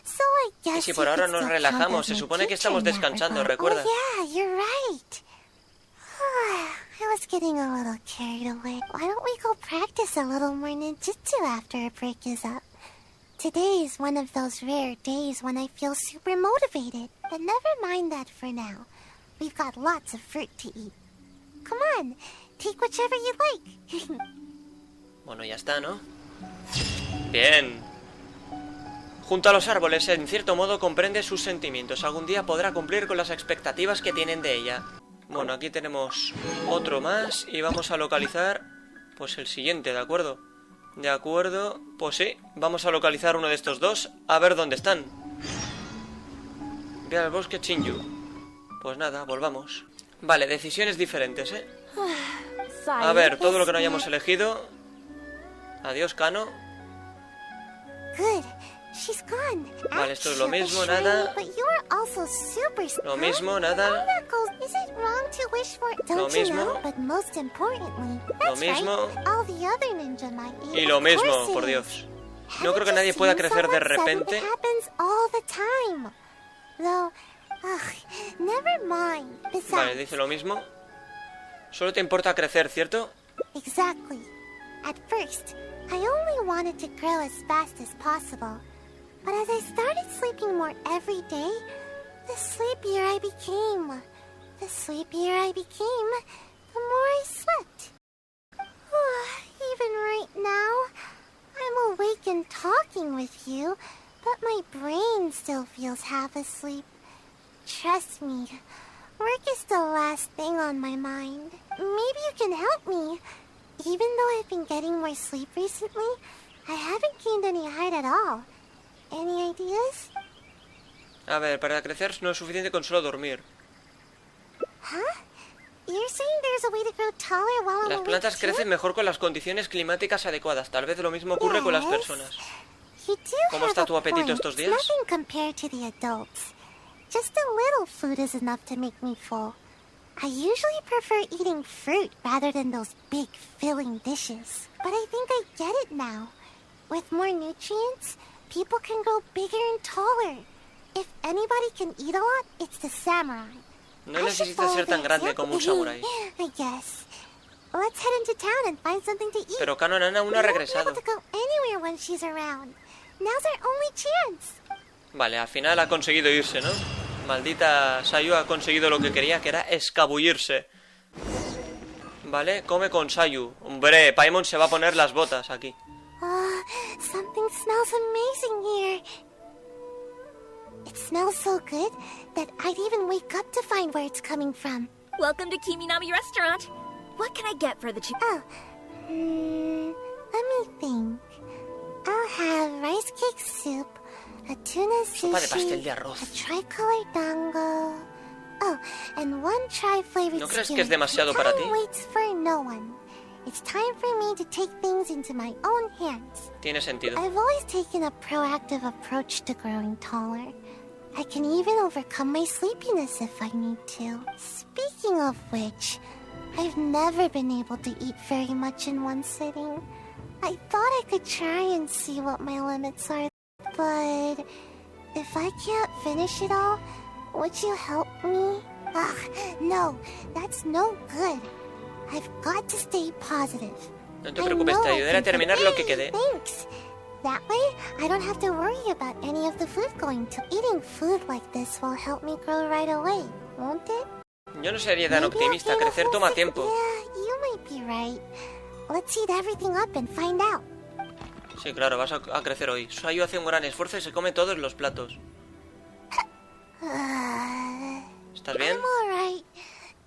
So I Y guess si you por ahora could nos still relajamos, count se as my supone que teacher estamos in that descansando, regard. ¿recuerdas? Oh yeah, you're right. I was getting a little carried away. Why don't we go practice a little more ninjutsu after our break is up? Today is one of those rare days when I feel super motivated. But never mind that for now. We've got lots of fruit to eat. Come on, take whichever you like. Bueno, ya está, ¿no? Bien. Junto a los árboles, en cierto modo, comprende sus sentimientos. Algún día podrá cumplir con las expectativas que tienen de ella. Bueno, aquí tenemos otro más y vamos a localizar, pues el siguiente, ¿de acuerdo? De acuerdo, pues sí, vamos a localizar uno de estos dos, a ver dónde están. Ve al bosque Chinju. Pues nada, volvamos. Vale, decisiones diferentes, ¿eh? A ver, todo lo que no hayamos elegido. Adiós, Kano. Good. She's gone. Vale, esto es lo Actually, mismo, Shirley, nada. But you are also super... Lo mismo, nada. How that goes, is it wrong to wish for... Don't Lo you mismo. know? But most importantly, that's mismo. right. All the other ninja might eat. Y lo Of mismo, course it por is. Dios. No Haven't creo que you nadie pueda seen crecer de someone sudden? repente. It happens all the time. Though, never mind. Besides, Vale, dice lo mismo. Solo te importa crecer, ¿cierto? exactly. At first, I only wanted to grow as fast as possible. But as I started sleeping more every day, the sleepier I became. The sleepier I became, the more I slept. Even right now, I'm awake and talking with you, but my brain still feels half asleep. Trust me, work is the last thing on my mind. Maybe you can help me. Even though I've been getting more sleep recently, I haven't gained any height at all. Any ideas? A ver, para crecer no es suficiente con solo dormir. Huh? You're saying there's a way to grow taller while I'm Las awake plantas too? crecen mejor con las condiciones climáticas adecuadas. Tal vez lo mismo ocurre con las personas. You do ¿Cómo have está a tu apetito point. estos días? Nothing compared to the adults. Just a little food is enough to make me full. I usually prefer eating fruit rather than those big filling dishes. But I think I get it now. With more nutrients, people can grow bigger and taller. If anybody can eat a lot, it's the samurai. No I should necesitas follow ser tan their grande como un samurái. I guess. Let's head into town and find something to eat. Pero Canon Ana aún no ha We won't be regresado. able to go anywhere when she's around. Now's our only chance. Vale, al final ha conseguido irse, ¿no? Maldita Sayu ha conseguido lo que quería, que era escabullirse. Vale, come con Sayu. Hombre, Paimon se va a poner las botas aquí. Something smells amazing here. It smells so good that I'd even wake up to find where it's coming from. Welcome to Kiminami Restaurant. What can I get for the two? Oh, let me think. I'll have rice cake soup, a tuna Sopa de pastel de sushi, arroz. a tricolor dango. Oh, and one tri-flavored ¿No crees skewer. que es demasiado para ti? Time waits for no one. It's time for me to take things into my own hands. Tiene sentido. I've always taken a proactive approach to growing taller. I can even overcome my sleepiness if I need to. Speaking of which, I've never been able to eat very much in one sitting. I thought I could try and see what my limits are, but if I can't finish it all, would you help me? No, that's no good. I've got to stay positive. No te preocupes, te ayudaré a terminar lo que quede. Thanks. That way, I don't have to worry about any of the food going to. Eating food like this will help me grow right away, won't it? Yo no sería tan optimista, crecer toma tiempo. Yeah, you might be right. Let's eat everything up and find out. Sí, claro, vas a crecer hoy. Sayu hace un gran esfuerzo y se come todos los platos. ¿Estás bien? I'm alright.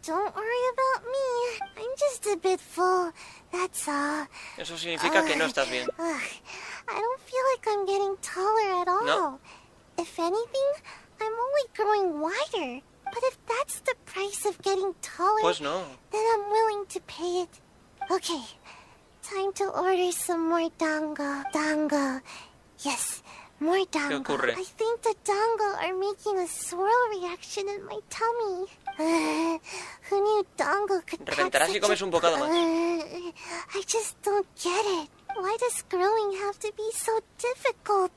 Don't worry about me. I'm just a bit full, that's all. Eso significa que no estás bien. I don't feel like I'm getting taller at all. No. If anything, I'm only growing wider. But if that's the price of getting taller, Pues no. then I'm willing to pay it. Okay, time to order some more dango. Dango. Yes, more dango. ¿Qué ocurre? I think the dango are making a swirl reaction in my tummy. Who knew dango could pack Reventarás si such comes un bocado más. I just don't get it. Why does growing have to be so difficult?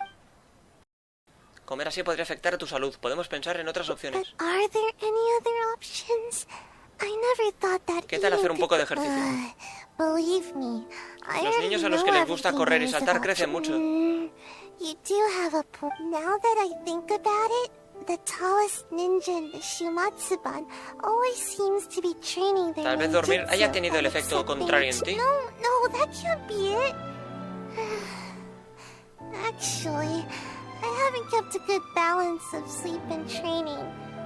Comer así podría afectar a tu salud. Podemos pensar en otras But opciones. are there any other options? I never thought that. ¿Qué tal hacer un poco de ejercicio? Believe me, I Los niños a los already que know les gusta everything correr y there is saltar about crecen mucho. You do have a point. Now that I think about it, the tallest ninja in the Shumatsuban always seems to be training their Tal vez dormir haya ninjutsu tenido el on efecto accepting contrario en ti. No, that can't be it. Actually, I haven't kept a good balance of sleep and training.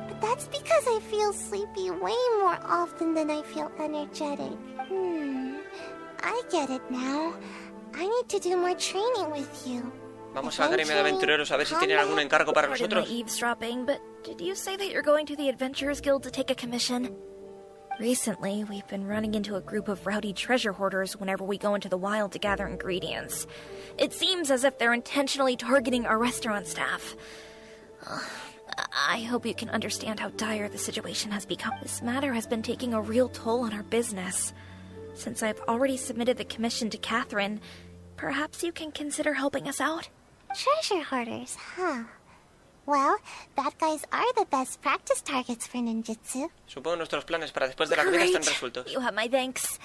But that's because I feel sleepy way more often than I feel energetic. I get it now. I need to do more training with you. Vamos a la Academia de Aventureros a ver si tienen algún encargo para Pardon nosotros. my eavesdropping, but did you say that you're going to the Adventurers Guild to take a commission? Recently, we've been running into a group of rowdy treasure hoarders whenever we go into the wild to gather ingredients. It seems as if they're intentionally targeting our restaurant staff. I hope you can understand how dire the situation has become. This matter has been taking a real toll on our business. Since I've already submitted the commission to Catherine, perhaps you can consider helping us out? Treasure hoarders, huh? Well, bad guys are the best practice targets for ninjutsu. Supongo nuestros planes para después de la comida están resueltos. You have my thanks.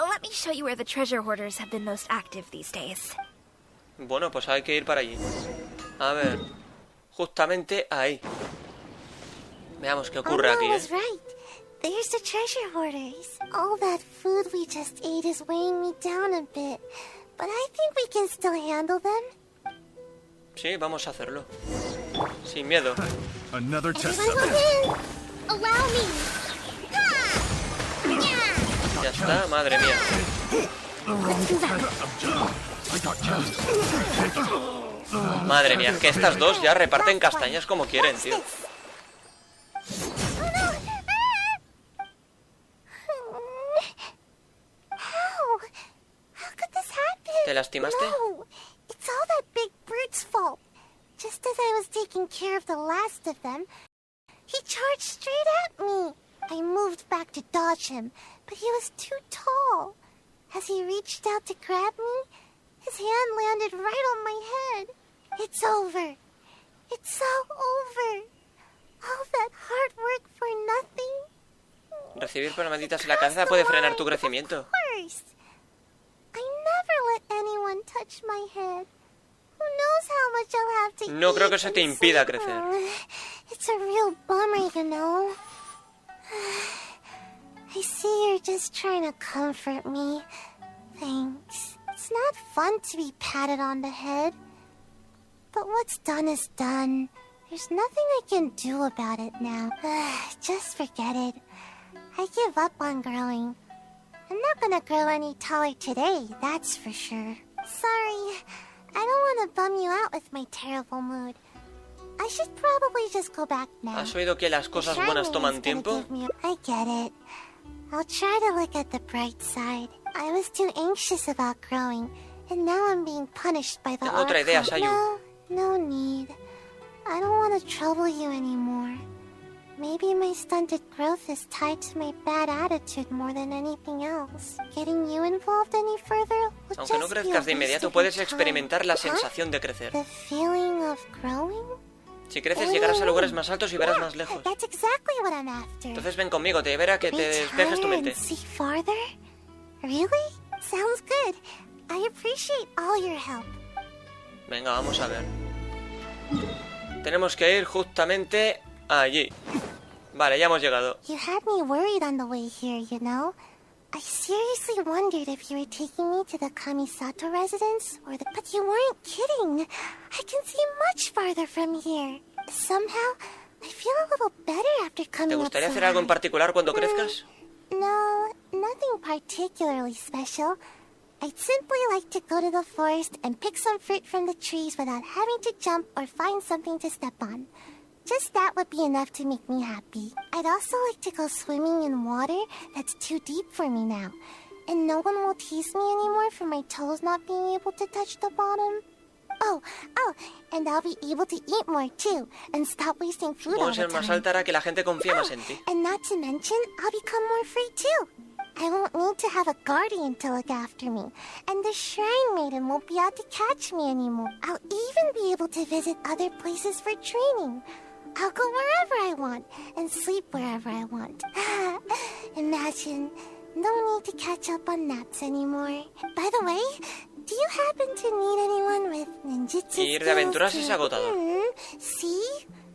Let me show you where the treasure hoarders have been most active these days. Bueno, pues hay que ir para allí. A ver, justamente ahí. Veamos qué ocurre aquí, was right. There's the treasure hoarders. All that food we just ate is weighing me down a bit, but I think we can still handle them. Sí, vamos a hacerlo. Sin miedo. Another test Everyone subject. go in. Allow me. Ya está, madre mía. Madre mía, que estas dos ya reparten castañas como quieren, tío. lastimaste? No, it's all that big brute's fault. Just as I was taking care of the last of them, he charged straight at me. I moved back to dodge him, but he was too tall. As he reached out to grab me, his hand landed right on my head. It's over. It's all over. All that hard work for nothing. Recibir palmaditas en la cabeza puede frenar tu crecimiento. Of course. I never let anyone touch my head. Who knows how much I'll have to No creo que eat eso te and impida sleep. crecer. It's a real bummer, you know. I see you're just trying to comfort me. Thanks. It's not fun to be patted on the head. But what's done is done. There's nothing I can do about it now. Just forget it. I give up on growing. I'm not gonna grow any taller today, that's for sure. Sorry, I don't want to bum you out with my terrible mood. I should probably just go back now. ¿Has oído que las cosas buenas toman tiempo? I get it. I'll try to look at the bright side. I was too anxious about growing, and now I'm being punished by the Tengo otra idea, Sayu. No need. I don't want to trouble you anymore. Maybe my stunted growth is tied to my bad attitude more than anything else. Getting you involved any further will Aunque no just be a crezcas de waste inmediato, of puedes your experimentar time. la Huh? sensación de crecer. The feeling of growing? Si creces, llegarás a lugares más altos y verás más lejos. That's exactly what I'm after. Entonces ven conmigo, te verá que te despejes tu mente. See farther? Really? Sounds good. I appreciate all your help. Venga, vamos a ver. Tenemos que ir justamente allí. Vale, ya hemos llegado. You had me worried on the way here, you know? I seriously wondered if you were taking me to the Kamisato residence or the... But you weren't kidding. I can see much farther from here. Somehow, I feel a little better after coming ¿Te up gustaría so hacer algo en high. particular cuando crezcas? No, nothing particularly special. I'd simply like to go to the forest and pick some fruit from the trees without having to jump or find something to step on. Just that would be enough to make me happy. I'd also like to go swimming in water that's too deep for me now. And no one will tease me anymore for my toes not being able to touch the bottom. Oh, and I'll be able to eat more too, and stop wasting food all Puedo the ser más time. alta hará que la gente confíe más en ti. And not to mention, I'll become more free too. I won't need to have a guardian to look after me, and the shrine maiden won't be out to catch me anymore. I'll even be able to visit other places for training. I'll go wherever I want, and sleep wherever I want. Imagine, no need to catch up on naps anymore. By the way, do you happen to need anyone with ninjutsu Ir de aventuras skills es to- agotador. See?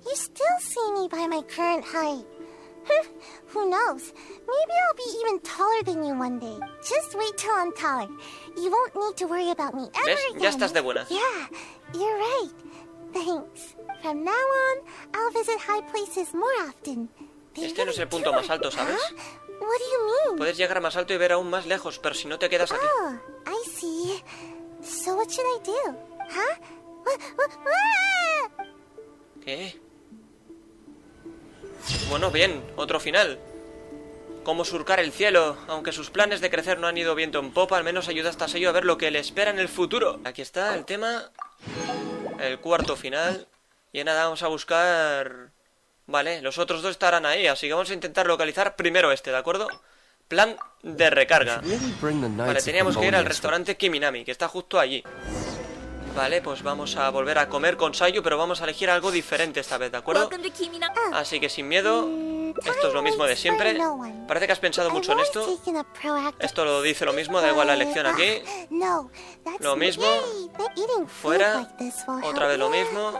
You still see me by my current height. Who knows? Maybe I'll be even taller than you one day. Just wait till I'm taller. You won't need to worry about me ever ¿Ves? again. Ya estás de buenas. Yeah, you're right. Thanks. From now on, I'll visit high places more often. They Este no es el really punto do más it, alto, ¿sabes? huh? What do you mean? Puedes llegar más alto y ver aún más lejos, pero si no te quedas aquí. Oh, I see. So what should I do? Huh? ¿Qué? Bueno, bien, otro final. Cómo surcar el cielo. Aunque sus planes de crecer no han ido viento en popa, al menos ayuda hasta Sayu a ver lo que le espera en el futuro. Aquí está el tema. El cuarto final. Y nada, vamos a buscar... Vale, los otros dos estarán ahí, así que vamos a intentar localizar primero este, ¿de acuerdo? Plan de recarga. Vale, teníamos que ir al restaurante Kiminami, que está justo allí. Vale, pues vamos a volver a comer con Sayu, pero vamos a elegir algo diferente esta vez, ¿de acuerdo? Welcome to Kimina. Así que sin miedo, esto es lo mismo de siempre. Parece que has pensado mucho en esto. Esto lo dice lo mismo, da igual la elección aquí. Lo mismo. Fuera. Otra vez lo mismo.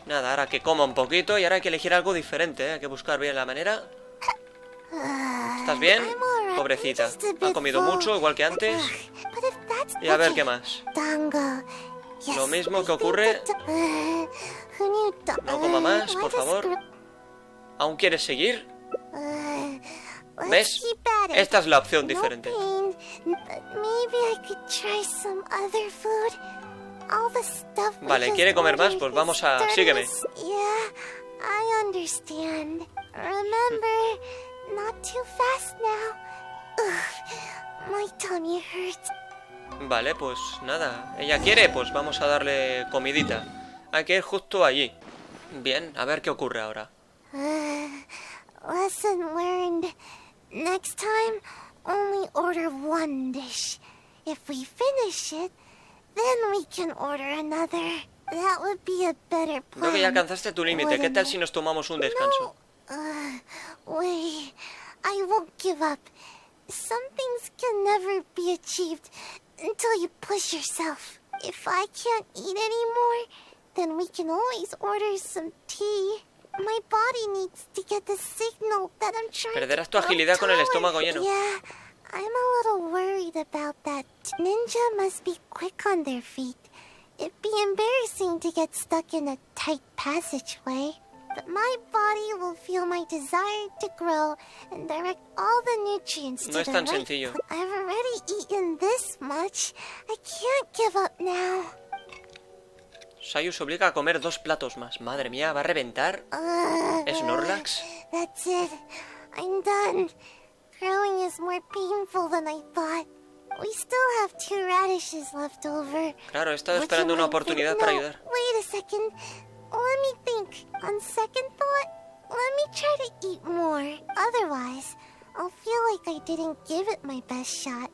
Nada, ahora que coma un poquito y ahora hay que elegir algo diferente, ¿eh? Hay que buscar bien la manera. ¿Estás bien? Pobrecita. Ha comido mucho, igual que antes. Y a ver qué más. Lo mismo que ocurre. No coma más, por favor. ¿Aún quieres seguir? ¿Ves? Esta es la opción diferente. Vale, ¿quiere comer más? Pues vamos a... Sígueme. Vale, pues nada. Ella quiere, pues vamos a darle comidita. Hay que ir justo allí. Bien, a ver qué ocurre ahora. Lesson learned. Next time, only order one dish. If we finish it, then we can order another. That would be a better plan. Creo que ya alcanzaste tu límite. ¿Qué tal si nos tomamos un descanso? Wait. I won't give up. Some things can never be achieved until you push yourself. If I can't eat anymore, then we can always order some tea. My body needs to get the signal that I'm trying to Perderás tu agilidad con el estómago lleno. Yeah, I'm a little worried about that. Ninja must be quick on their feet. It'd be embarrassing to get stuck in a tight passageway. But my body will feel my desire to grow and direct all the nutrients No es to tan the right sencillo. I've already eaten this much. I can't give up now. Sayu se obliga a comer 2 platos más. Madre mía, ¿va a reventar? ¿Es Snorlax? That's it. I'm done. Growing is more painful than I thought. We still have 2 radishes left over. Claro, he estado Would esperando you una mind oportunidad thinking- para No, ayudar. Wait a second. Let me think. On second thought, let me try to eat more. Otherwise, I'll feel like I didn't give it my best shot.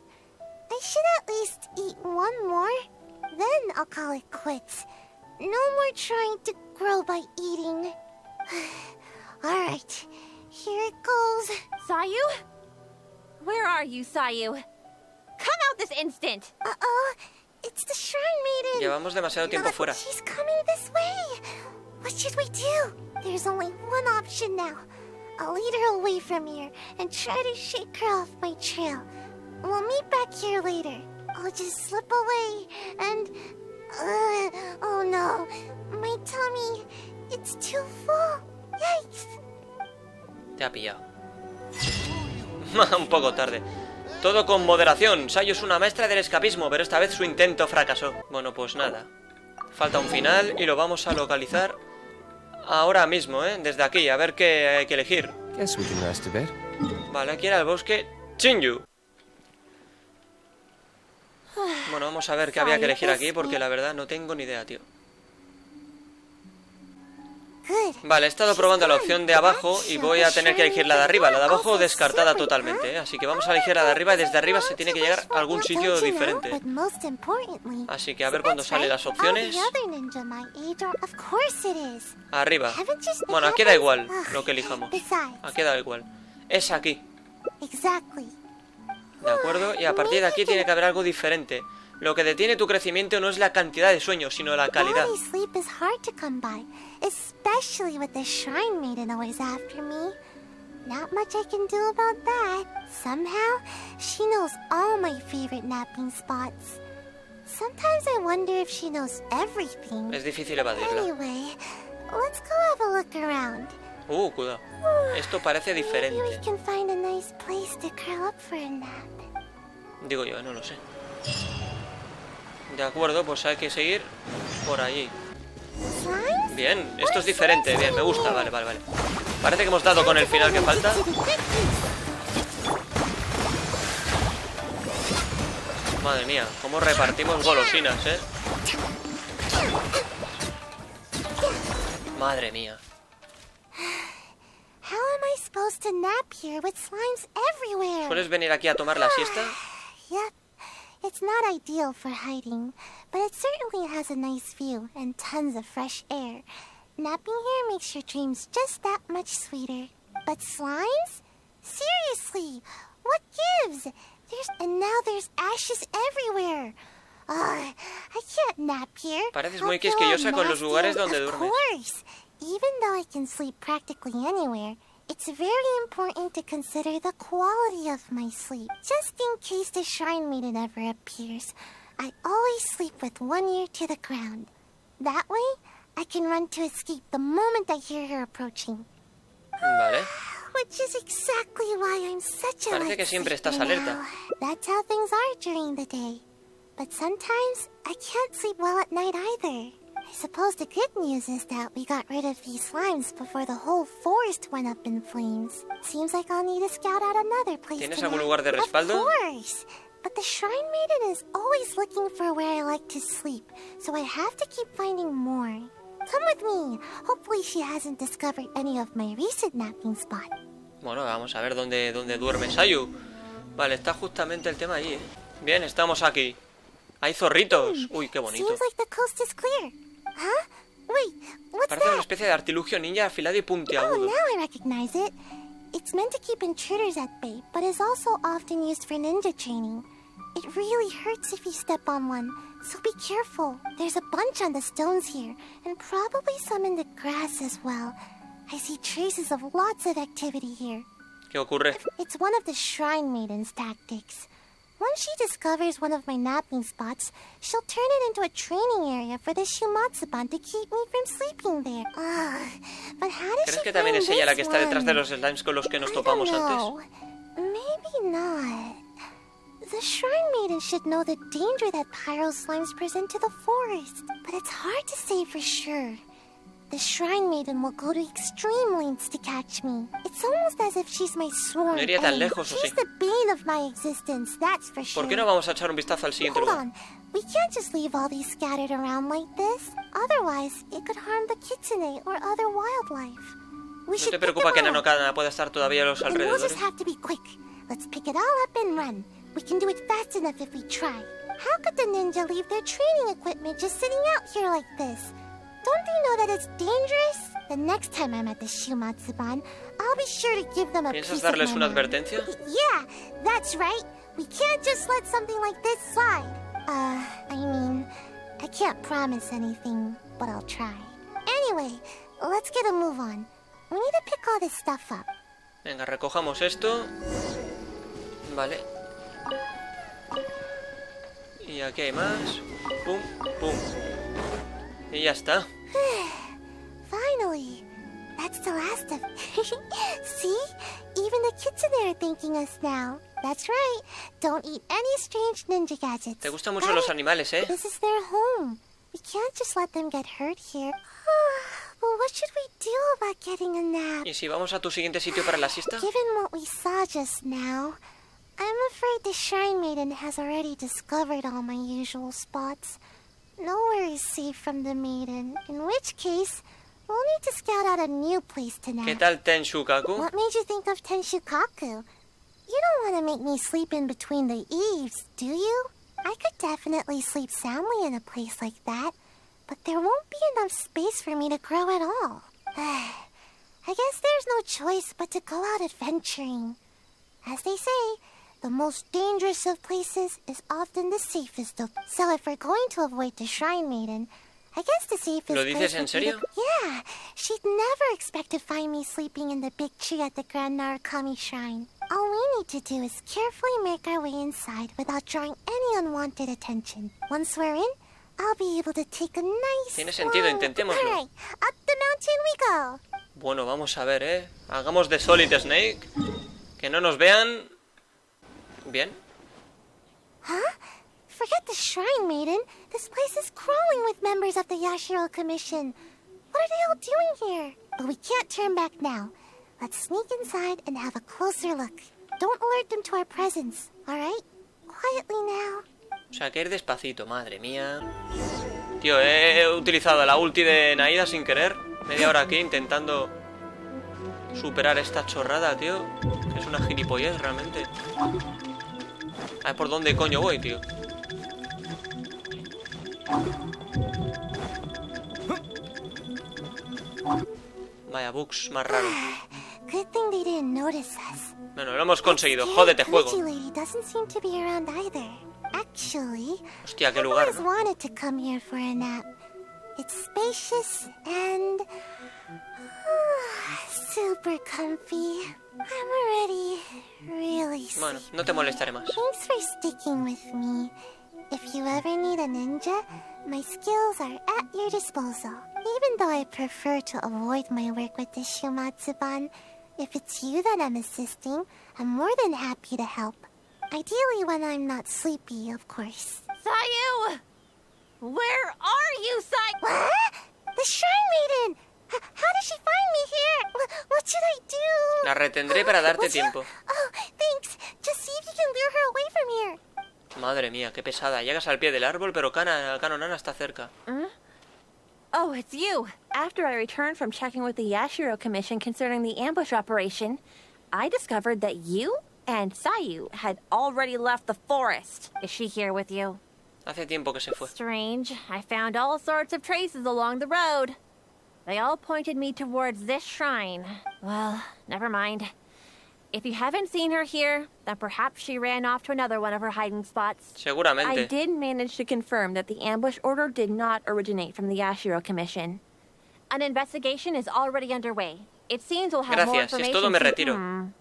I should at least eat one more. Then I'll call it quits. No more trying to grow by eating. Alright, here it goes. Sayu? Where are you, Sayu? Come out this instant! Uh-oh, it's the Shrine Maiden. Llevamos demasiado tiempo Not- fuera. She's coming this way. What should we do? There's only one option now. I'll lead her away from here and try to shake her off my trail. We'll meet back here later. I'll just slip away and... oh no, my tummy, it's too full. Yikes. Te ha pillado. Un poco tarde. Todo con moderación. Sayu es una maestra del escapismo, pero esta vez su intento fracasó. Bueno, pues nada. Falta un final y lo vamos a localizar ahora mismo, ¿eh? Desde aquí, a ver qué hay que elegir. Guess we can rest a bit. Vale, aquí era el bosque Chinyu. Bueno, vamos a ver qué había que elegir aquí, porque la verdad no tengo ni idea, tío. Good. Vale, he estado probando la opción de abajo y voy a tener que elegir la de arriba. La de abajo descartada totalmente, ¿eh? Así que vamos a elegir la de arriba y desde arriba se tiene que llegar a algún sitio diferente. Así que a ver cuándo salen las opciones. Arriba. Bueno, aquí da igual lo que elijamos. Aquí da igual. Es aquí. ¿De acuerdo? Y a partir de aquí tiene que haber algo diferente. Lo que detiene tu crecimiento no es la cantidad de sueños, sino la calidad. Quality sleep is hard to come by, especially with the Shrine Maiden always after me. Not much I can do about that. Somehow, she knows all my favorite napping spots. Sometimes I wonder if she knows everything. Es difícil evadirla. Anyway, let's go have a look around. Cuidado. Esto parece Maybe diferente. we can find a nice place to curl up for a nap. Digo yo, no lo sé. De acuerdo, pues hay que seguir por allí. Slimes? Bien, esto es diferente, bien, me gusta, vale. Parece que hemos dado con el final que falta. Madre mía, cómo repartimos golosinas, ¿eh? Madre mía. How am I supposed to nap here with slimes everywhere? ¿Sueles venir aquí a tomar la siesta? Yep. It's not ideal for hiding, but it certainly has a nice view and tons of fresh air. Napping here makes your dreams just that much sweeter. But slimes? Seriously, what gives? And now there's ashes everywhere. I can't nap here. Pareces I'll muy feel all quisquillosa con los nasty lugares and- donde Of duermes. course. Even though I can sleep practically anywhere, it's very important to consider the quality of my sleep. Just in case the Shrine Maiden ever appears, I always sleep with one ear to the ground. That way, I can run to escape the moment I hear her approaching. Vale. Which is exactly why I'm such a Parece light que siempre estás sleeper alerta. now. That's how things are during the day. But sometimes, I can't sleep well at night either. I suppose the good news is that we got rid of these slimes before the whole forest went up in flames. Seems like I'll need to scout out another place ¿Tienes to algún nap. lugar de respaldo? Of course. But the Shrine Maiden is always looking for where I like to sleep, so I have to keep finding more. Come with me. Hopefully she hasn't discovered any of my recent napping spot. Bueno, vamos a ver dónde duerme Sayu. Vale, está justamente el tema ahí, ¿eh? Bien, estamos aquí. Hay zorritos. Uy, qué bonito. Seems like the coast is clear. Huh? Wait, what's Parece una that? especie de artilugio ninja afilado y Oh, puntiagudo. now I recognize it. It's meant to keep intruders at bay, but is also often used for ninja training. It really hurts if you step on one, so be careful. There's a bunch on the stones here, and probably some in the grass as well. I see traces of lots of activity here. ¿Qué ocurre? It's one of the Shrine Maiden's tactics. Once she discovers one of my napping spots, she'll turn it into a training area for the Shumatsuban to keep me from sleeping there. But how does ¿Crees she que también find es ella la this que está detrás de one? los slimes con los que nos I topamos don't antes? know. Maybe not. The Shrine Maiden should know the danger that pyro slimes present to the forest, but it's hard to say for sure. The Shrine Maiden will go to extreme lengths to catch me. It's almost as if she's my sworn No iría tan enemy. lejos, ¿o She's sí? the bane of my existence, that's for sure. ¿Por qué no vamos a echar un vistazo al siguiente Hold lugar? on. We can't just leave all these scattered around like this. Otherwise, it could harm the kitsune or other wildlife. We ¿No should te pick preocupa que them all up. Nanokana pueda estar todavía a los Then we'll alrededores? just have to be quick. Let's pick it all up and run. We can do it fast enough if we try. How could the ninja leave their training equipment just sitting out here like this? Don't they know that it's dangerous? The next time I'm at the Shumatsuban, I'll be sure to give them a piece ¿Piensas of darles my una mind. advertencia? Yeah, that's right. We can't just let something like this slide. I mean, I can't promise anything, but I'll try. Anyway, let's get a move on. We need to pick all this stuff up. Venga, recojamos esto. Vale. Y aquí hay más. Pum, pum. Y ya está. Finally, that's the last of See? Even the kitsune are thanking us now. That's right. Don't eat any strange ninja gadgets. Te gustan mucho Got los it? animales, ¿eh? This is their home. We can't just let them get hurt here. Well, what should we do about getting a nap? ¿Y si vamos a tu siguiente sitio para la siesta? Given what we saw just now, I'm afraid the Shrine Maiden has already discovered all my usual spots. Nowhere is safe from the maiden, in which case, we'll need to scout out a new place to nap. ¿Qué tal Tenshukaku? What made you think of Tenshukaku? You don't want to make me sleep in between the eaves, do you? I could definitely sleep soundly in a place like that, but there won't be enough space for me to grow at all. I guess there's no choice but to go out adventuring. As they say, the most dangerous of places is often the safest of. So if we're going to avoid the Shrine Maiden, I guess the safest ¿Lo place dices en would be serio? Yeah, she'd never expect to find me sleeping in the big tree at the Grand Narukami Shrine. All we need to do is carefully make our way inside without drawing any unwanted attention. Once we're in, I'll be able to take a nice. Tiene sentido, intentémoslo. All right, up the mountain we go. Bueno, vamos a ver, ¿eh? Hagamos de Solid Snake. Que no nos vean. Bien. Huh? Forget the Shrine Maiden. This place is crawling with members of the Yashiro Commission. What are they all doing here? But we can't turn back now. Let's sneak inside and have a closer look. Don't alert them to our presence, all right? Quietly now. O sea, que ir despacito, madre mía. Tío, he utilizado la ulti de Naida sin querer. Media hora aquí intentando superar esta chorrada, tío. Que es una gilipollez realmente. A ver por dónde coño voy, tío. Vaya bugs más raros. Good thing they didn't notice us. Bueno, lo hemos conseguido. This Jódete, Glitchy juego. lady doesn't seem to be around either. Actually, Hostia, qué I've lugar, always ¿no? wanted to come here for a nap. It's spacious and super comfy. I'm already really Bueno, sleepy. no te molestaré más. Thanks for sticking with me. If you ever need a ninja, my skills are at your disposal. Even though I prefer to avoid my work with the Shumatsuban, if it's you that I'm assisting, I'm more than happy to help. Ideally when I'm not sleepy, of course. Sayu! Where are you, Sayu? What? The Shrine Maiden! How did she find me here? What should I do? La retendré para darte What's your- tiempo. Oh, thanks. Just see if you can lure her away from here. Madre mía, qué pesada. Llegas al pie del árbol, pero Kanonana está cerca. Oh, it's you. After I returned from checking with the Yashiro Commission concerning the ambush operation, I discovered that you and Sayu had already left the forest. Is she here with you? Hace tiempo que se fue. Strange. I found all sorts of traces along the road. They all pointed me towards this shrine. Well, never mind. If you haven't seen her here, then perhaps she ran off to another one of her hiding spots. Seguramente. I did manage to confirm that the ambush order did not originate from the Yashiro Commission. An investigation is already underway. It seems we'll have more Gracias, information es todo, me soon. retiro.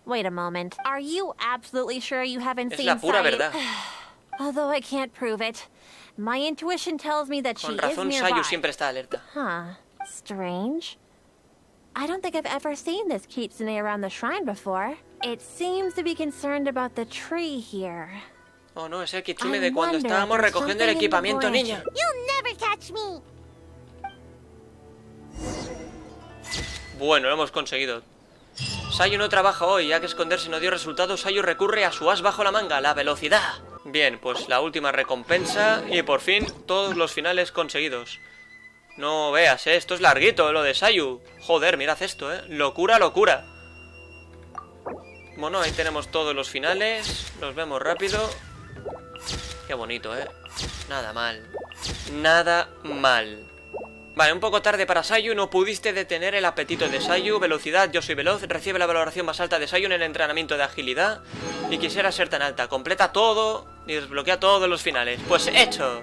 Wait a moment. Are you absolutely sure you haven't Es seen la pura Sayu? verdad. Although I can't prove it. My intuition tells me that Con she razón, is nearby. Sayu siempre está alerta. Huh. Strange. I don't think I've ever seen this kitsune around the shrine before. It seems to be concerned about the tree here. Oh no, es el kitsune I de cuando wonder estábamos if there's recogiendo el something in the equipamiento, niña. branches. You'll never catch me. Bueno, lo hemos conseguido. Sayu no trabaja hoy, ya que esconderse no dio resultado. Sayu recurre a su as bajo la manga, la velocidad. Bien, pues la última recompensa y por fin todos los finales conseguidos. No veas, esto es larguito, lo de Sayu. Joder, mirad esto, locura, locura. Bueno, ahí tenemos todos los finales. Los vemos rápido. Qué bonito, nada mal. Nada mal. Vale, un poco tarde para Sayu. No pudiste detener el apetito de Sayu. Velocidad, yo soy veloz. Recibe la valoración más alta de Sayu en el entrenamiento de agilidad. Y quisiera ser tan alta. Completa todo y desbloquea todos los finales. Pues hecho.